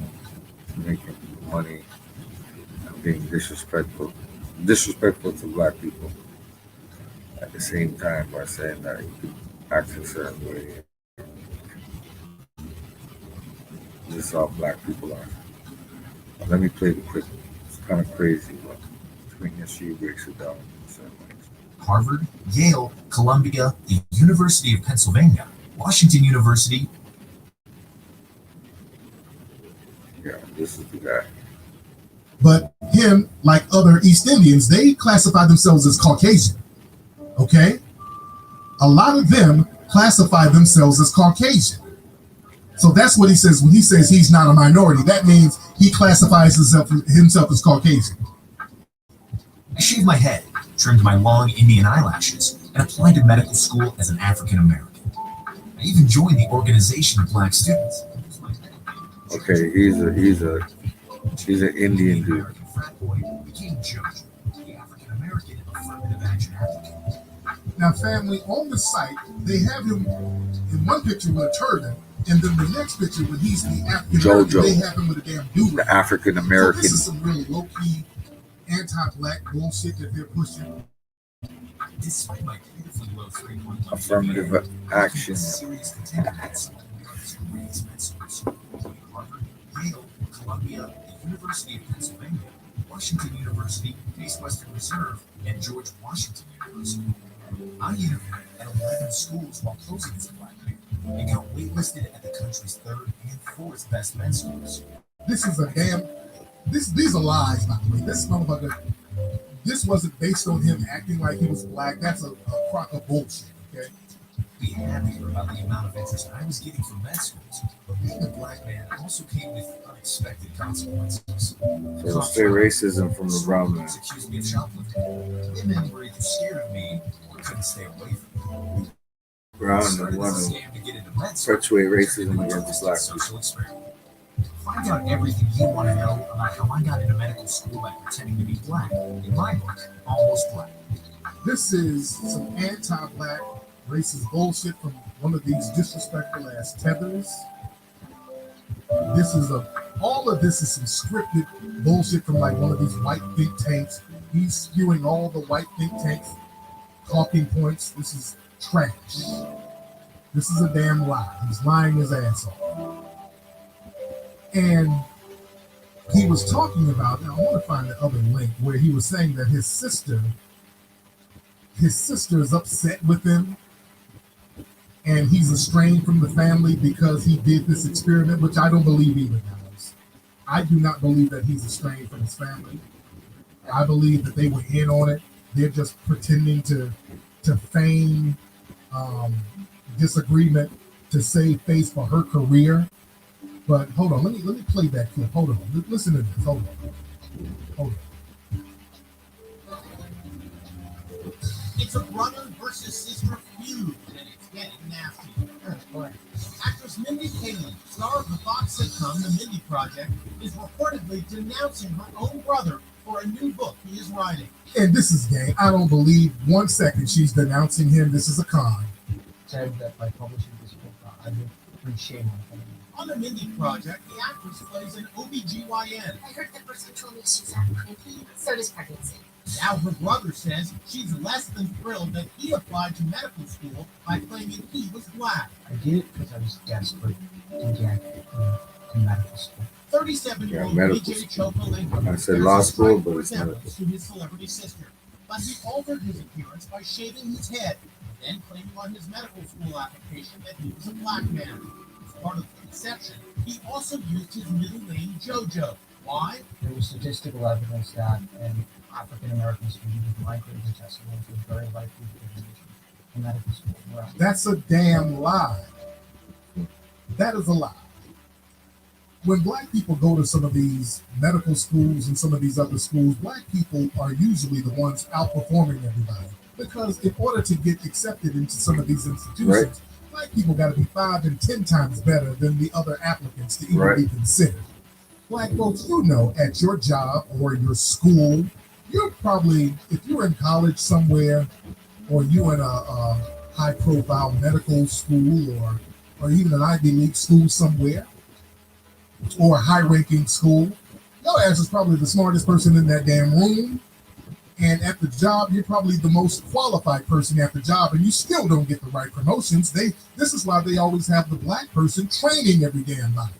making money, and being disrespectful to black people at the same time by saying that you could act a certain way. This is how black people are. Let me play the clip. It's kind of crazy, but between history breaks it down in certain ways. Harvard, Yale, Columbia, the University of Pennsylvania, Washington University. Yeah, this is the guy. But him, like other East Indians, they classify themselves as Caucasian. Okay? A lot of them classify themselves as Caucasian. So that's what he says when he says he's not a minority. That means he classifies himself as Caucasian. I shaved my head, trimmed my long Indian eyelashes, and applied to medical school as an African American. I even joined the Organization of Black Students. Okay, he's an Indian dude. American frat boy became Jojo, the African American affirmative action advocate. Now, family, on the site, they have him in one picture with a turban, and then the next picture when he's the African American, Jojo. they have him with a damn do-rag. The African So American. this is some really low-key anti-black bullshit that they're pushing. Despite my beautifully low 3.1 Affirmative GPA, action. serious contenders raised med schools, including Harvard, Yale, Columbia, the University of Pennsylvania, Washington University, Case Western Reserve, and George Washington University. I interviewed at 11 schools while posing as a black man and got waitlisted at the country's third and fourth best med schools. This is a damn. These are lies, by the way. This motherfucker. This wasn't based on him acting like he was black. That's a crock of bullshit. Okay. Be happier about the amount of interest I was getting from med schools, but being a black man also came with unexpected consequences. So say racism from the brown man. Accused me of shoplifting. Women were either scared of me or couldn't stay away from me. Brown Started and want as a to scam to get into med school. perpetuate racism against black people. Social experiment. Find out everything you want to know about how I got into medical school by pretending to be black. In my book, Almost Black. This is some anti-black racist bullshit from one of these disrespectful ass tethers. All of this is some scripted bullshit from like one of these white think tanks. He's spewing all the white think tanks talking points. This is trash. This is a damn lie. He's lying his ass off. And he was talking about, now I want to find the other link where he was saying that his sister is upset with him and he's estranged from the family because he did this experiment, which I don't believe either, guys. I do not believe that he's estranged from his family. I believe that they were in on it. They're just pretending to feign disagreement to save face for her career. But hold on, let me play that clip. Hold on, listen to this. Hold on. It's a brother versus sister feud, and it's getting nasty. Actress Mindy Kaling, star of the Fox sitcom The Mindy Project, is reportedly denouncing her own brother for a new book he is writing. And this is gay. I don't believe 1 second she's denouncing him. This is a con. Said that by publishing this book, I would bring shame on him. On The Mindy Project, the actress plays an OBGYN. I heard the person told me she's not cranky, so does pregnancy. Now her brother says she's less than thrilled that he applied to medical school by claiming he was black. I did it because I was desperate to get to medical school. 37-year-old Yeah, medical BJ Chopalingo I said law school, but it's resemblance to his celebrity sister. But he altered his appearance by shaving his head, then claiming on his medical school application that he was a black man. As part of the conception, he also used his middle name JoJo. Why? There was statistical evidence that an African American student with migraine intestinal was very likely to get admission to medical school. Well, That's a damn lie. That is a lie. When black people go to some of these medical schools and some of these other schools, black people are usually the ones outperforming everybody. Because in order to get accepted into some of these institutions, black people got to be 5 and 10 times better than the other applicants to even be considered. Black folks, you know, at your job or your school, you're probably, if you're in college somewhere or you in a high-profile medical school or or even an Ivy League school somewhere, or a high-ranking school, your ass is probably the smartest person in that damn room. And at the job, you're probably the most qualified person at the job, and you still don't get the right promotions. This is why they always have the black person training every damn body.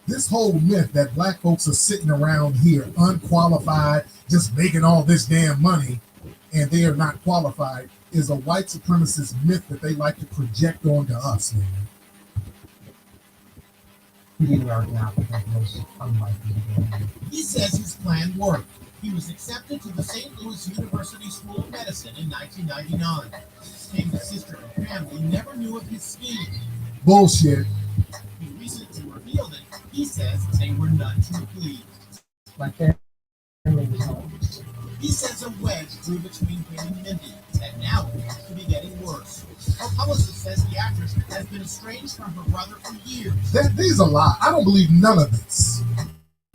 This whole myth that black folks are sitting around here unqualified, just making all this damn money, and they are not qualified, is a white supremacist myth that they like to project onto us, man. The American African was unlikely to get in. He says his plan worked. He was accepted to the St. Louis University School of Medicine in 1999. His sister and family never knew of his scheme. Bullshit. He recently revealed it. He says they were none too pleased. My family was home. He says a wedge grew between him and Mindy, and now it seems to be getting worse. Her publicist says the actress has been estranged from her brother for years. These are lies. I don't believe none of this.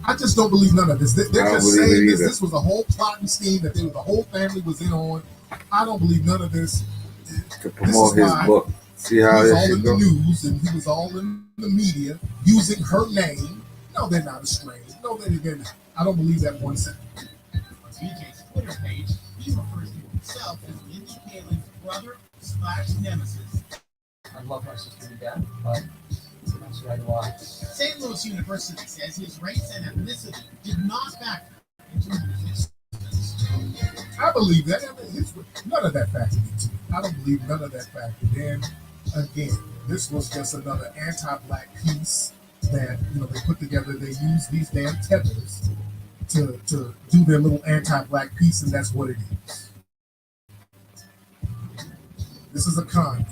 I just don't believe none of this. They're just saying this was a whole plotting scheme that the whole family was in on. I don't believe none of this. To promote his book. See how he was this all shit in go? the news and he was all in the media using her name. No, they're not estranged. No, they're not. I don't believe that one second. On BJ's Twitter page, he refers to himself as Mindy Kaling's brother/nemesis. I love my sister to death, but that's right a lot. St. Louis University says his race and ethnicity did not factor into his existence. I believe that. None of that factored into it. I don't believe none of that factored in. Again, this was just another anti-black piece that they put together. They use these damn tethers to do their little anti-black piece, and that's what it is. This is a con.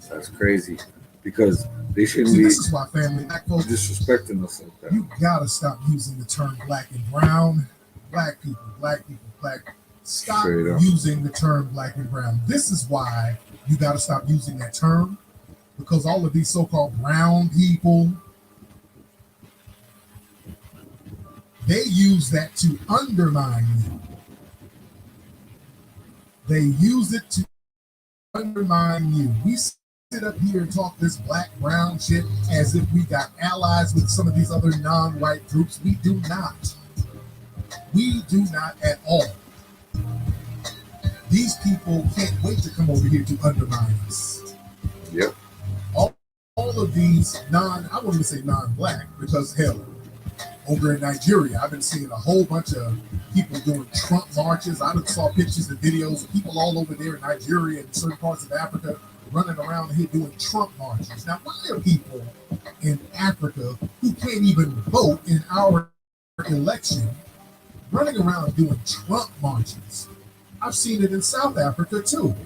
That's crazy. Because they shouldn't See, be this is why family black folks disrespecting us like that. You gotta stop using the term black and brown. Black people, black. Stop using the term black and brown. This is why you gotta stop using that term, because all of these so-called brown people, they use that to undermine you. They use it to undermine you. We sit up here and talk this black brown shit as if we got allies with some of these other non-white groups. We do not. We do not at all. These people can't wait to come over here to undermine us. Yep. All of these I wouldn't even say non-black, because hell, over in Nigeria, I've been seeing a whole bunch of people doing Trump marches. I saw pictures and videos of people all over there in Nigeria and certain parts of Africa running around here doing Trump marches. Now, why are people in Africa who can't even vote in our election running around doing Trump marches? I've seen it in South Africa too.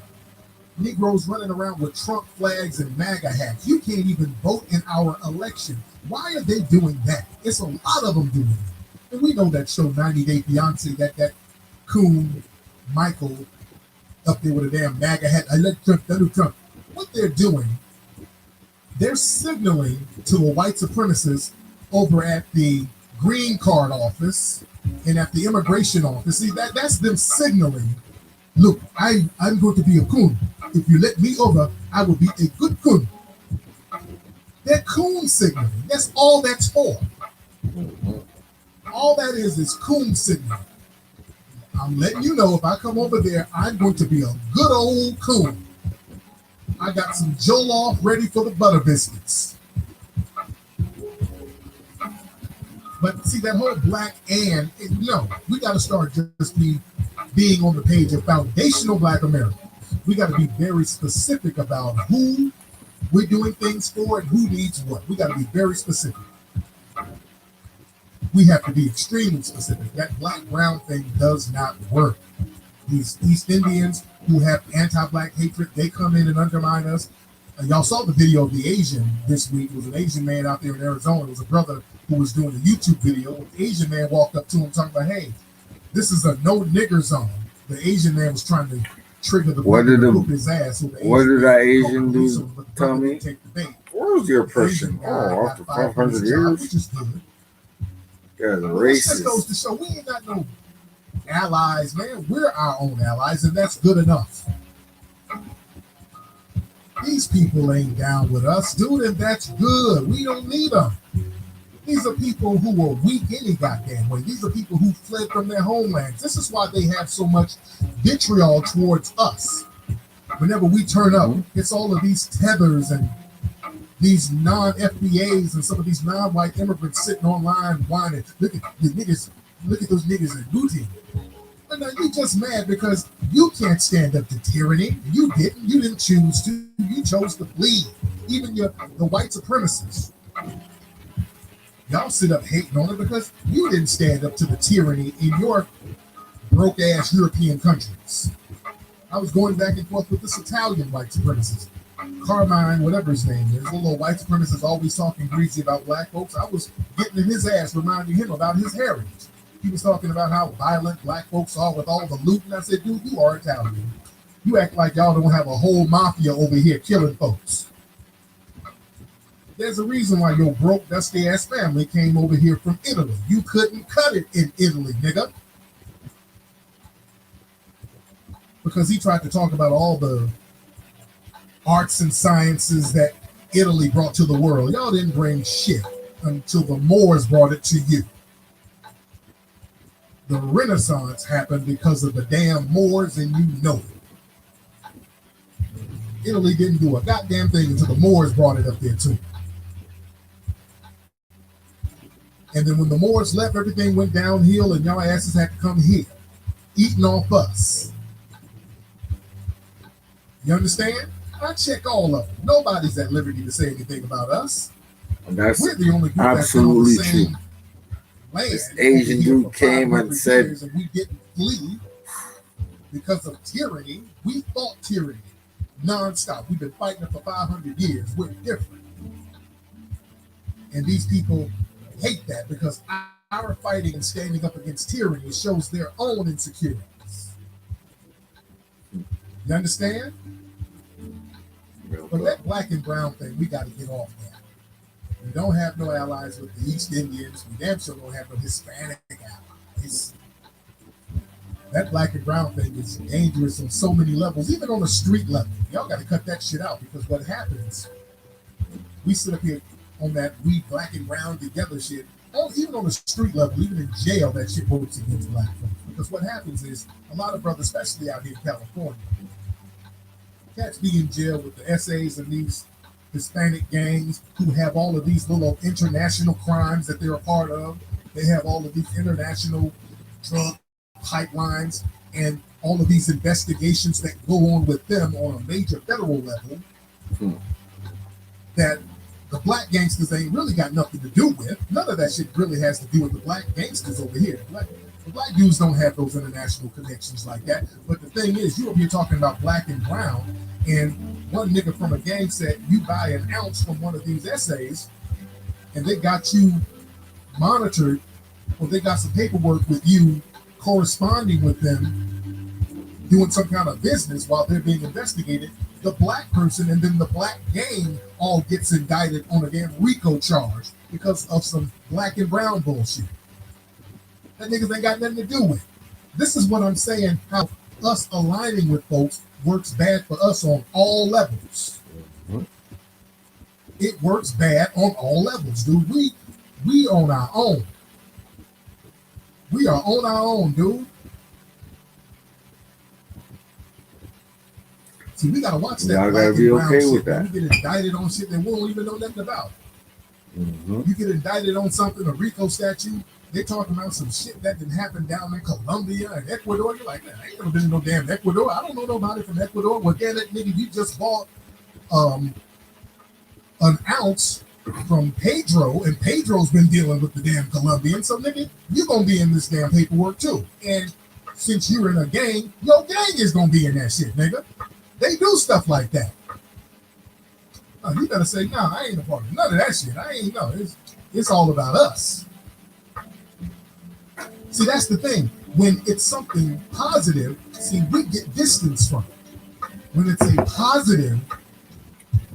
Negroes running around with Trump flags and MAGA hats. You can't even vote in our election. Why are they doing that? It's a lot of them doing it. And we know that show 90 Day Fiance, that coon Michael up there with a damn MAGA hat. I let Trump, I do Trump. What they're doing, they're signaling to the white supremacists over at the green card office and at the immigration office. See, that's them signaling, look, I'm going to be a coon. If you let me over, I will be a good coon. They're coon signaling. That's all that's for. All that is coon signaling. I'm letting you know, if I come over there, I'm going to be a good old coon. I got some Jollof ready for the butter biscuits. But see, that whole black and, we got to start just being on the page of foundational black America. We got to be very specific about who we're doing things for and who needs what. We got to be very specific. We have to be extremely specific. That black-brown thing does not work. These East Indians who have anti-black hatred, they come in and undermine us. Y'all saw the video of the Asian this week. It was an Asian man out there in Arizona. It was a brother who was doing a YouTube video. The Asian man walked up to him talking about, hey, this is a no nigger zone. The Asian man was trying to trigger the brother to whoop his ass. So what did that Asian dude tell me? Take the bait. Where was your oppression? Oh, after 500 years? Which is good. Yeah, the racist. That goes to show we ain't got no allies, man. We're our own allies, and that's good enough. These people ain't down with us, dude, and that's good. We don't need them. These are people who are weak any goddamn way. These are people who fled from their homelands. This is why they have so much vitriol towards us. Whenever we turn up, it's all of these tethers and these non-FBAs and some of these non-white immigrants sitting online whining. Look at the niggas. Look at those niggas in booty. But now you just mad because you can't stand up to tyranny. You didn't. You didn't choose to. You chose to flee. Even the white supremacists. Y'all sit up hating on it because you didn't stand up to the tyranny in your broke ass European countries. I was going back and forth with this Italian white supremacist, Carmine, whatever his name is, a little white supremacist always talking greasy about black folks. I was getting in his ass, reminding him about his heritage. He was talking about how violent black folks are with all the loot, and I said, dude, you are Italian. You act like y'all don't have a whole mafia over here killing folks. There's a reason why your broke, dusty ass family came over here from Italy. You couldn't cut it in Italy, nigga. Because he tried to talk about all the arts and sciences that Italy brought to the world. Y'all didn't bring shit until the Moors brought it to you. The Renaissance happened because of the damn Moors, and you know it. Italy didn't do a goddamn thing until the Moors brought it up there too. And then when the Moors left, everything went downhill, and y'all asses had to come here, eating off us. You understand? I check all of them. Nobody's at liberty to say anything about us. And that's We're the only group absolutely that's on the same true. land. This Asian dude came and said, And we didn't flee because of tyranny. We fought tyranny nonstop. We've been fighting it for 500 years. We're different. And these people hate that because our fighting and standing up against tyranny shows their own insecurities. You understand? But that black and brown thing, we got to get off that. We don't have no allies with the East Indians. We damn sure don't have no Hispanic allies. That black and brown thing is dangerous on so many levels, even on the street level. Y'all got to cut that shit out because what happens, we sit up here on that we black and brown together shit, even on the street level, even in jail, that shit works against black folks. Because what happens is a lot of brothers, especially out here in California, cats be in jail with the essays and these Hispanic gangs who have all of these little international crimes that they're a part of. They have all of these international drug pipelines and all of these investigations that go on with them on a major federal level that the black gangsters ain't really got nothing to do with. None of that shit really has to do with the black gangsters over here. The black dudes don't have those international connections like that. But the thing is, you over here talking about black and brown, and one nigga from a gang said you buy an ounce from one of these essays, and they got you monitored, or they got some paperwork with you corresponding with them, doing some kind of business while they're being investigated. The black person and then the black gang all gets indicted on a damn RICO charge because of some black and brown bullshit that niggas ain't got nothing to do with. This is what I'm saying, how us aligning with folks works bad for us on all levels. It works bad on all levels, dude. We on our own. We are on our own, dude. See, we gotta watch that. Y'all gotta be okay with shit. that. We get indicted on shit that we don't even know nothing about. You get indicted on something, a RICO statute. They talking about some shit that didn't happen down in Colombia and Ecuador. You're like, man, I ain't never been in no damn Ecuador. I don't know nobody from Ecuador. Well, damn it, nigga, you just bought an ounce from Pedro, and Pedro's been dealing with the damn Colombian. So, nigga, you're gonna be in this damn paperwork too. And since you're in a gang, your gang is gonna be in that shit, nigga. They do stuff like that. You better say, nah, I ain't a part of none of that shit. I ain't know. It's all about us. See, that's the thing. When it's something positive, see, we get distance from it. When it's a positive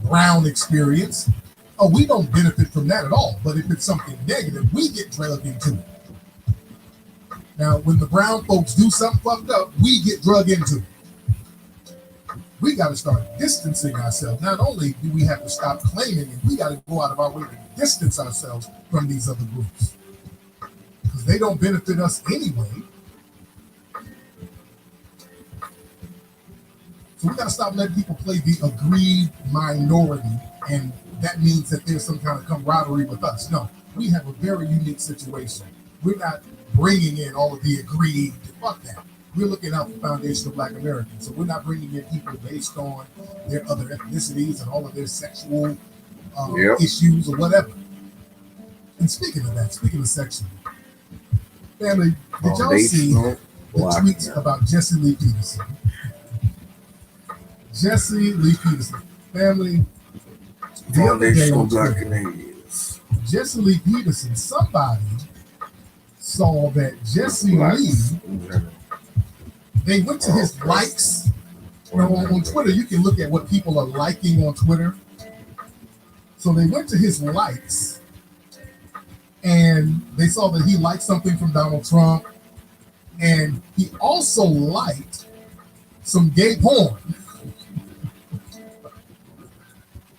brown experience, we don't benefit from that at all. But if it's something negative, we get dragged into it. Now, when the brown folks do something fucked up, we get drug into it. We got to start distancing ourselves. Not only do we have to stop claiming it, we got to go out of our way to distance ourselves from these other groups because they don't benefit us anyway. So we got to stop letting people play the aggrieved minority, and that means that there's some kind of camaraderie with us. No, we have a very unique situation. We're not bringing in all of the aggrieved. Fuck that. We're looking out for the foundation of Black Americans. So we're not bringing in people based on their other ethnicities and all of their sexual issues or whatever. And speaking of that, speaking of sexual, family, did y'all see the tweets about Jesse Lee Peterson? Jesse Lee Peterson. Family, the other day on Twitter, Jesse Lee Peterson, somebody saw that Jesse Lee, they went to his likes. You know, on Twitter, you can look at what people are liking on Twitter. So they went to his likes, and they saw that he liked something from Donald Trump, and he also liked some gay porn.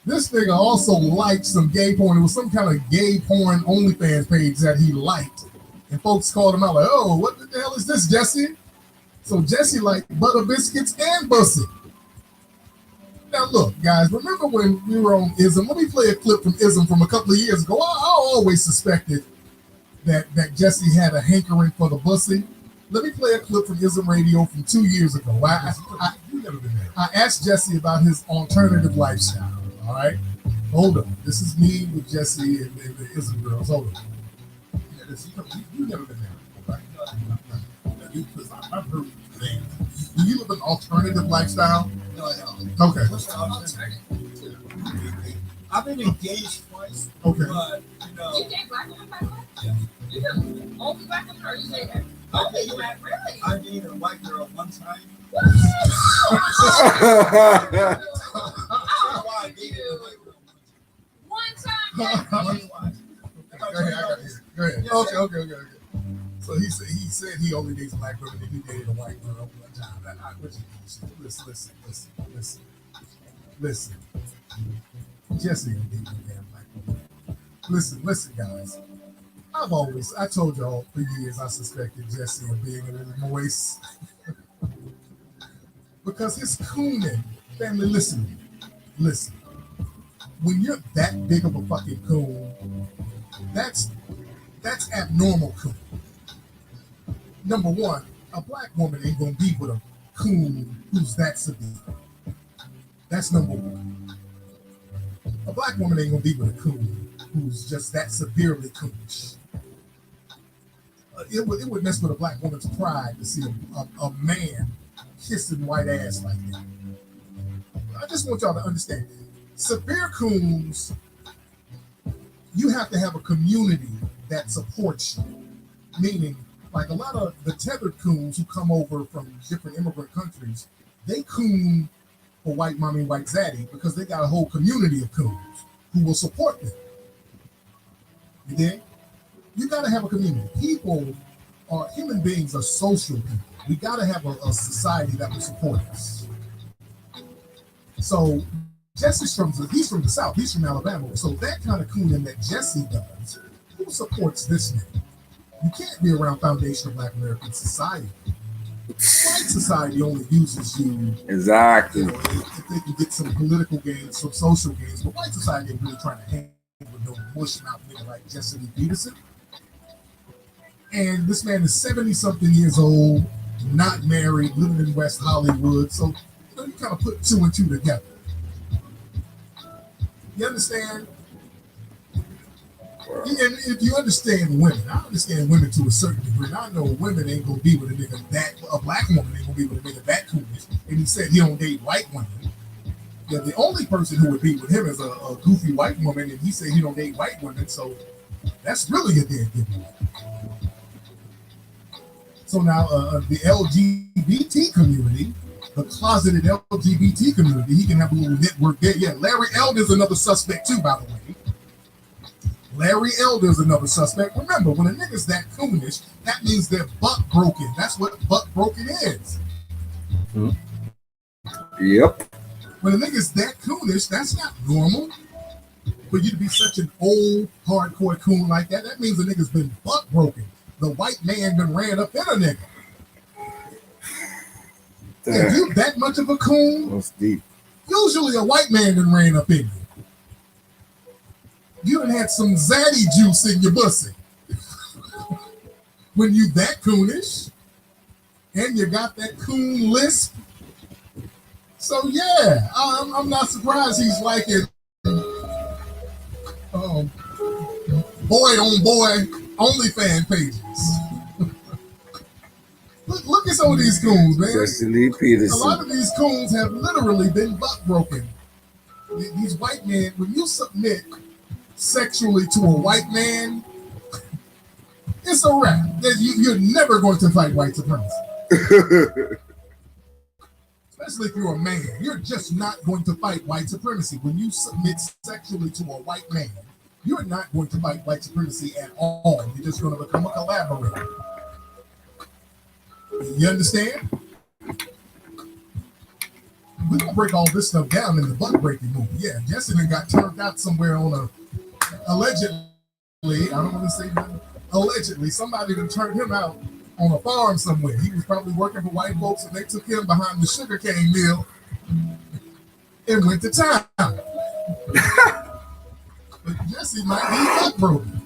This nigga also liked some gay porn. It was some kind of gay porn OnlyFans page that he liked. And folks called him out like, oh, what the hell is this, Jesse? So Jesse liked butter biscuits and bussy. Now look, guys, remember when we were on ISM? Let me play a clip from ISM from a couple of years ago. I always suspected that Jesse had a hankering for the bussy. Let me play a clip from ISM Radio from 2 years ago. I asked Jesse about his alternative lifestyle. All right, hold on. This is me with Jesse and the ISM girls. Hold on. You never been there, right? Because I've heard things. Do you live an alternative lifestyle? No, I don't. Okay. I've been engaged twice. Okay. But, you know. You date black women, by the way? Yeah. You do? Only black women, or you say that? Okay, you have really? I dated a white girl one time. One time. Go ahead. Okay. So he said he only dates black women and he dated a white girl one time. Listen. Jesse ain't dating no damn black woman. Listen, guys. I told y'all for years I suspected Jesse of being a little moist. Because his cooning, family, listen. When you're that big of a fucking coon, that's abnormal coon. Number one, a black woman ain't gonna be with a coon who's that severe. That's number one. A black woman ain't gonna be with a coon who's just that severely coonish. It would mess with a black woman's pride to see a man kissing white ass like that. I just want y'all to understand. Severe coons, you have to have a community that supports you. Meaning, like a lot of the tethered coons who come over from different immigrant countries, they coon for white mommy, white zaddy because they got a whole community of coons who will support them. You dig? You got to have a community. Human beings are social people. We got to have a society that will support us. So Jesse's he's from the South. He's from Alabama. So that kind of cooning that Jesse does, who supports this man? You can't be around foundational Black American society. White society only uses you exactly if they can get some political gains, some social gains. But white society ain't really trying to hang with no mush mouth nigga like Jesse Lee Peterson. And this man is 70-something years old, not married, living in West Hollywood. So you kind of put two and two together. You understand? And if you understand women, I understand women to a certain degree. I know women ain't gonna be with a nigga a black woman ain't gonna be with a nigga that coolish. And he said he don't date white women. Yeah, the only person who would be with him is a goofy white woman, and he said he don't date white women. So that's really a dead giveaway. So now the LGBT community, the closeted LGBT community, he can have a little network there. Yeah, Larry Elder's another suspect too, by the way. Larry Elder's another suspect. Remember, when a nigga's that coonish, that means they're buck broken. That's what buck broken is. Mm-hmm. Yep. When a nigga's that coonish, that's not normal. For you to be such an old, hardcore coon like that, that means a nigga's been buck broken. The white man been ran up in a nigga. If you that much of a coon, That's deep. usually a white man done ran up in you. You done had some zaddy juice in your pussy. When you that coonish, and you got that coon lisp. So yeah, I'm not surprised he's liking boy on boy OnlyFans pages. Look at some of these coons, man. Jesse Lee Peterson. A lot of these coons have literally been butt broken. These white men, when you submit sexually to a white man, it's a wrap. You're never going to fight white supremacy. Especially if you're a man. You're just not going to fight white supremacy. When you submit sexually to a white man, you're not going to fight white supremacy at all. You're just going to become a collaborator. You understand? We're going to break all this stuff down in the butt breaking movie. Yeah, Jesse got turned out somewhere on a, allegedly, I don't want to say nothing, allegedly, somebody that turned him out on a farm somewhere. He was probably working for white folks and they took him behind the sugarcane mill and went to town. But Jesse might be butt broken.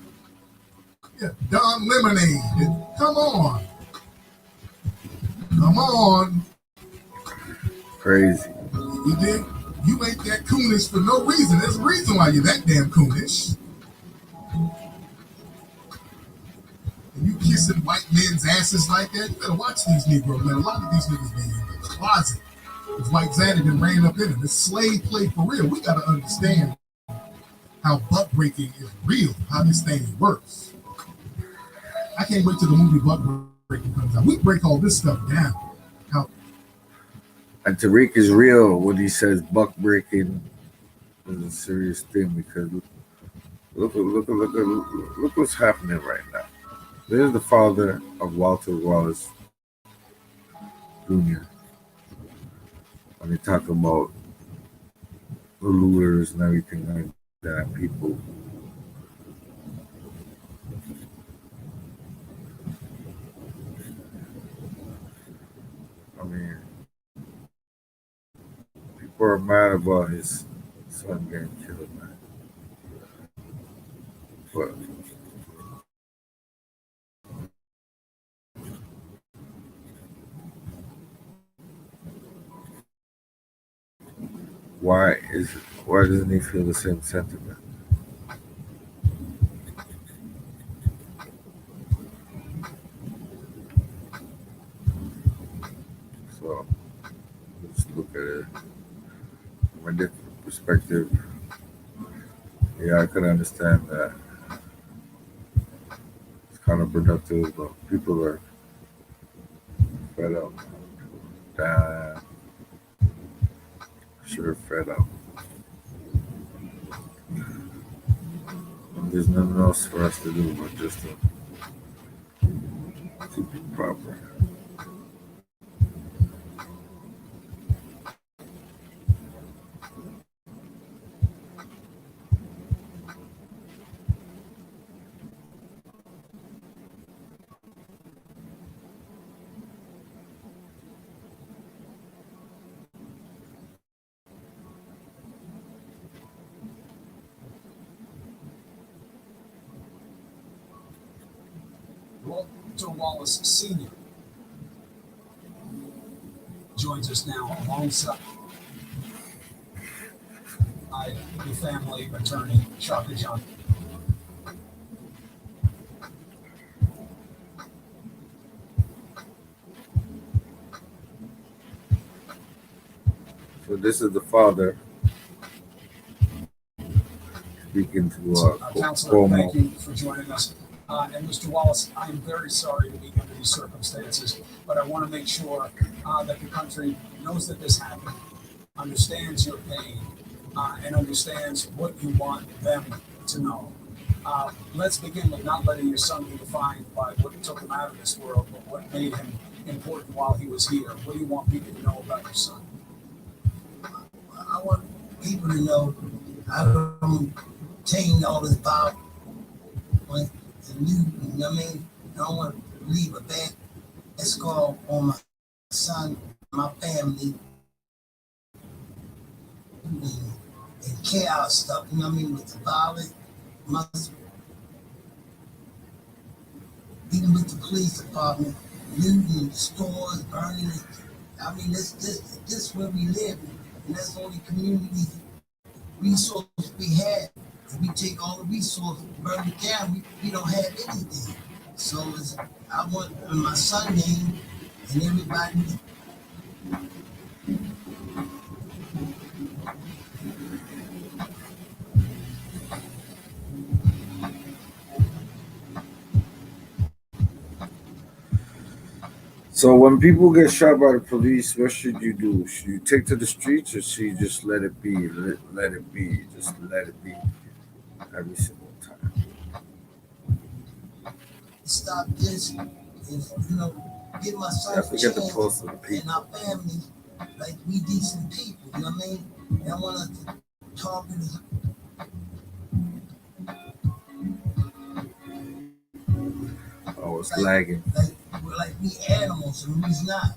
Yeah, Don Lemonade. Come on. Come on. Crazy. You did. You ain't that coonish for no reason. There's a reason why you're that damn coonish. And you kissing white men's asses like that, you better watch these Negroes, man. A lot of these niggas be in the closet. It's like Zaddy and ran up in it. It's slave play for real. We gotta understand how butt breaking is real, how this thing works. I can't wait till the movie Butt Breaking comes out. We break all this stuff down. How And Tariq is real when he says buck breaking is a serious thing because look what's happening right now. There's the father of Walter Wallace Jr. When they talk about the looters and everything like that, people. I mean, people are mad about his son getting killed, man. But why doesn't he feel the same sentiment? So let's look at it from a different perspective. Yeah, I can understand that. It's kind of productive, but people are fed up. Damn. Sure fed up. And there's nothing else for us to do but just to keep it proper. Walter Wallace Sr. joins us now alongside the family attorney, Shaka John. So this is the father speaking to Counselor, thank you for joining us. And Mr. Wallace, I am very sorry to be under these circumstances, but I want to make sure that the country knows that this happened, understands your pain, and understands what you want them to know. Let's begin with not letting your son be defined by what took him out of this world, but what made him important while he was here. What do you want people to know about your son? I want people to know I don't change all this violence and you know what I mean? I don't want to leave a bad scar on my son, my family, and chaos stuff, you know what I mean, with the violence, even with the police department, looting stores, burning it. I mean, this where we live, and that's the only community resource we have. If we take all the resources, burn it down, we don't have anything. So I want my son name and everybody. So when people get shot by the police, what should you do? Should you take to the streets, or should you just let it be? Let it be. Just let it be every single time. Stop this and, give my son Yeah, a forget the chance pulse of the and people. our family, like we decent people, you know what I mean? And I want to talk to this. Oh, it's lagging. We're like we animals and we's not.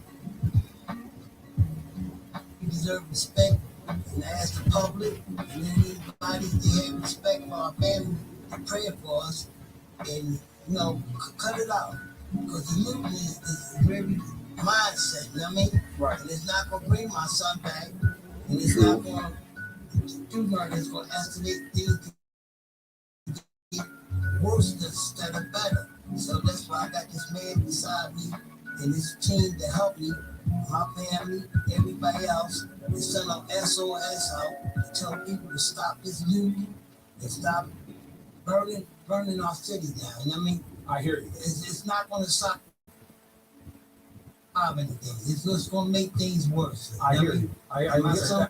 We deserve respect and ask the public and anybody they have respect for our family and pray for us and cut it out. Because the looting is very mindset, you know what I mean? Right. And it's not gonna bring my son back and it's not gonna do nothing, it's gonna escalate things to get worse instead of better. So that's why I got this man beside me and this team to help me, my family, everybody else, and send out SOS out to tell people to stop this looting and stop burning our city down. You know what I mean? I hear you. It's not going to stop anything. It's just going to make things worse. I hear you. I agree. It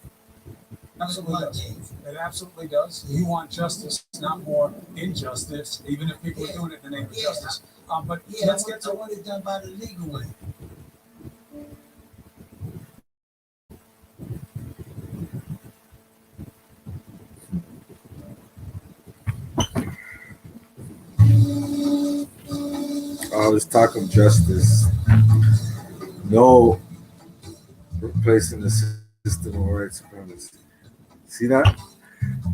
Absolutely does. It absolutely does. You want justice, not more injustice, even if people are doing it in the name of justice. But let's get to I want it done by the legal way. Always talk of justice. No replacing the system of white supremacy. See that?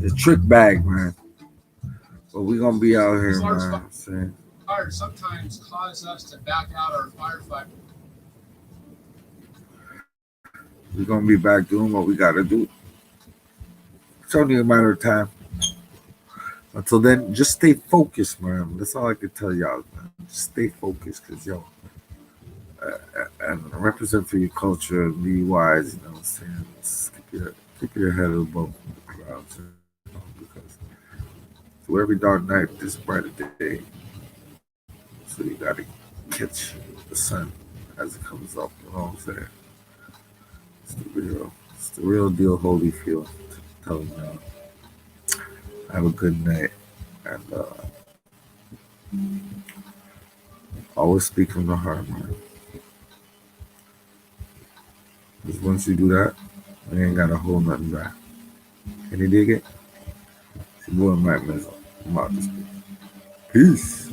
The trick bag, man. But we gonna be out here, man. Sometimes cause us to back out our firefight. We're gonna be back doing what we gotta do. It's only a matter of time. Until then, just stay focused, man. That's all I can tell y'all, man. Just stay focused, cause and represent for your culture and be wise. You know what I'm saying? Just keep your head above the clouds, because through every dark night, there's a brighter day. So you gotta catch the sun as it comes up. You know what I'm saying? It's the real deal. Holyfield telling y'all. Have a good night, and always speak from the heart, man. Because once you do that, you ain't gotta hold nothing back. Can you dig it? It's your boy Mike Mizzle. I'm out this bitch. Peace.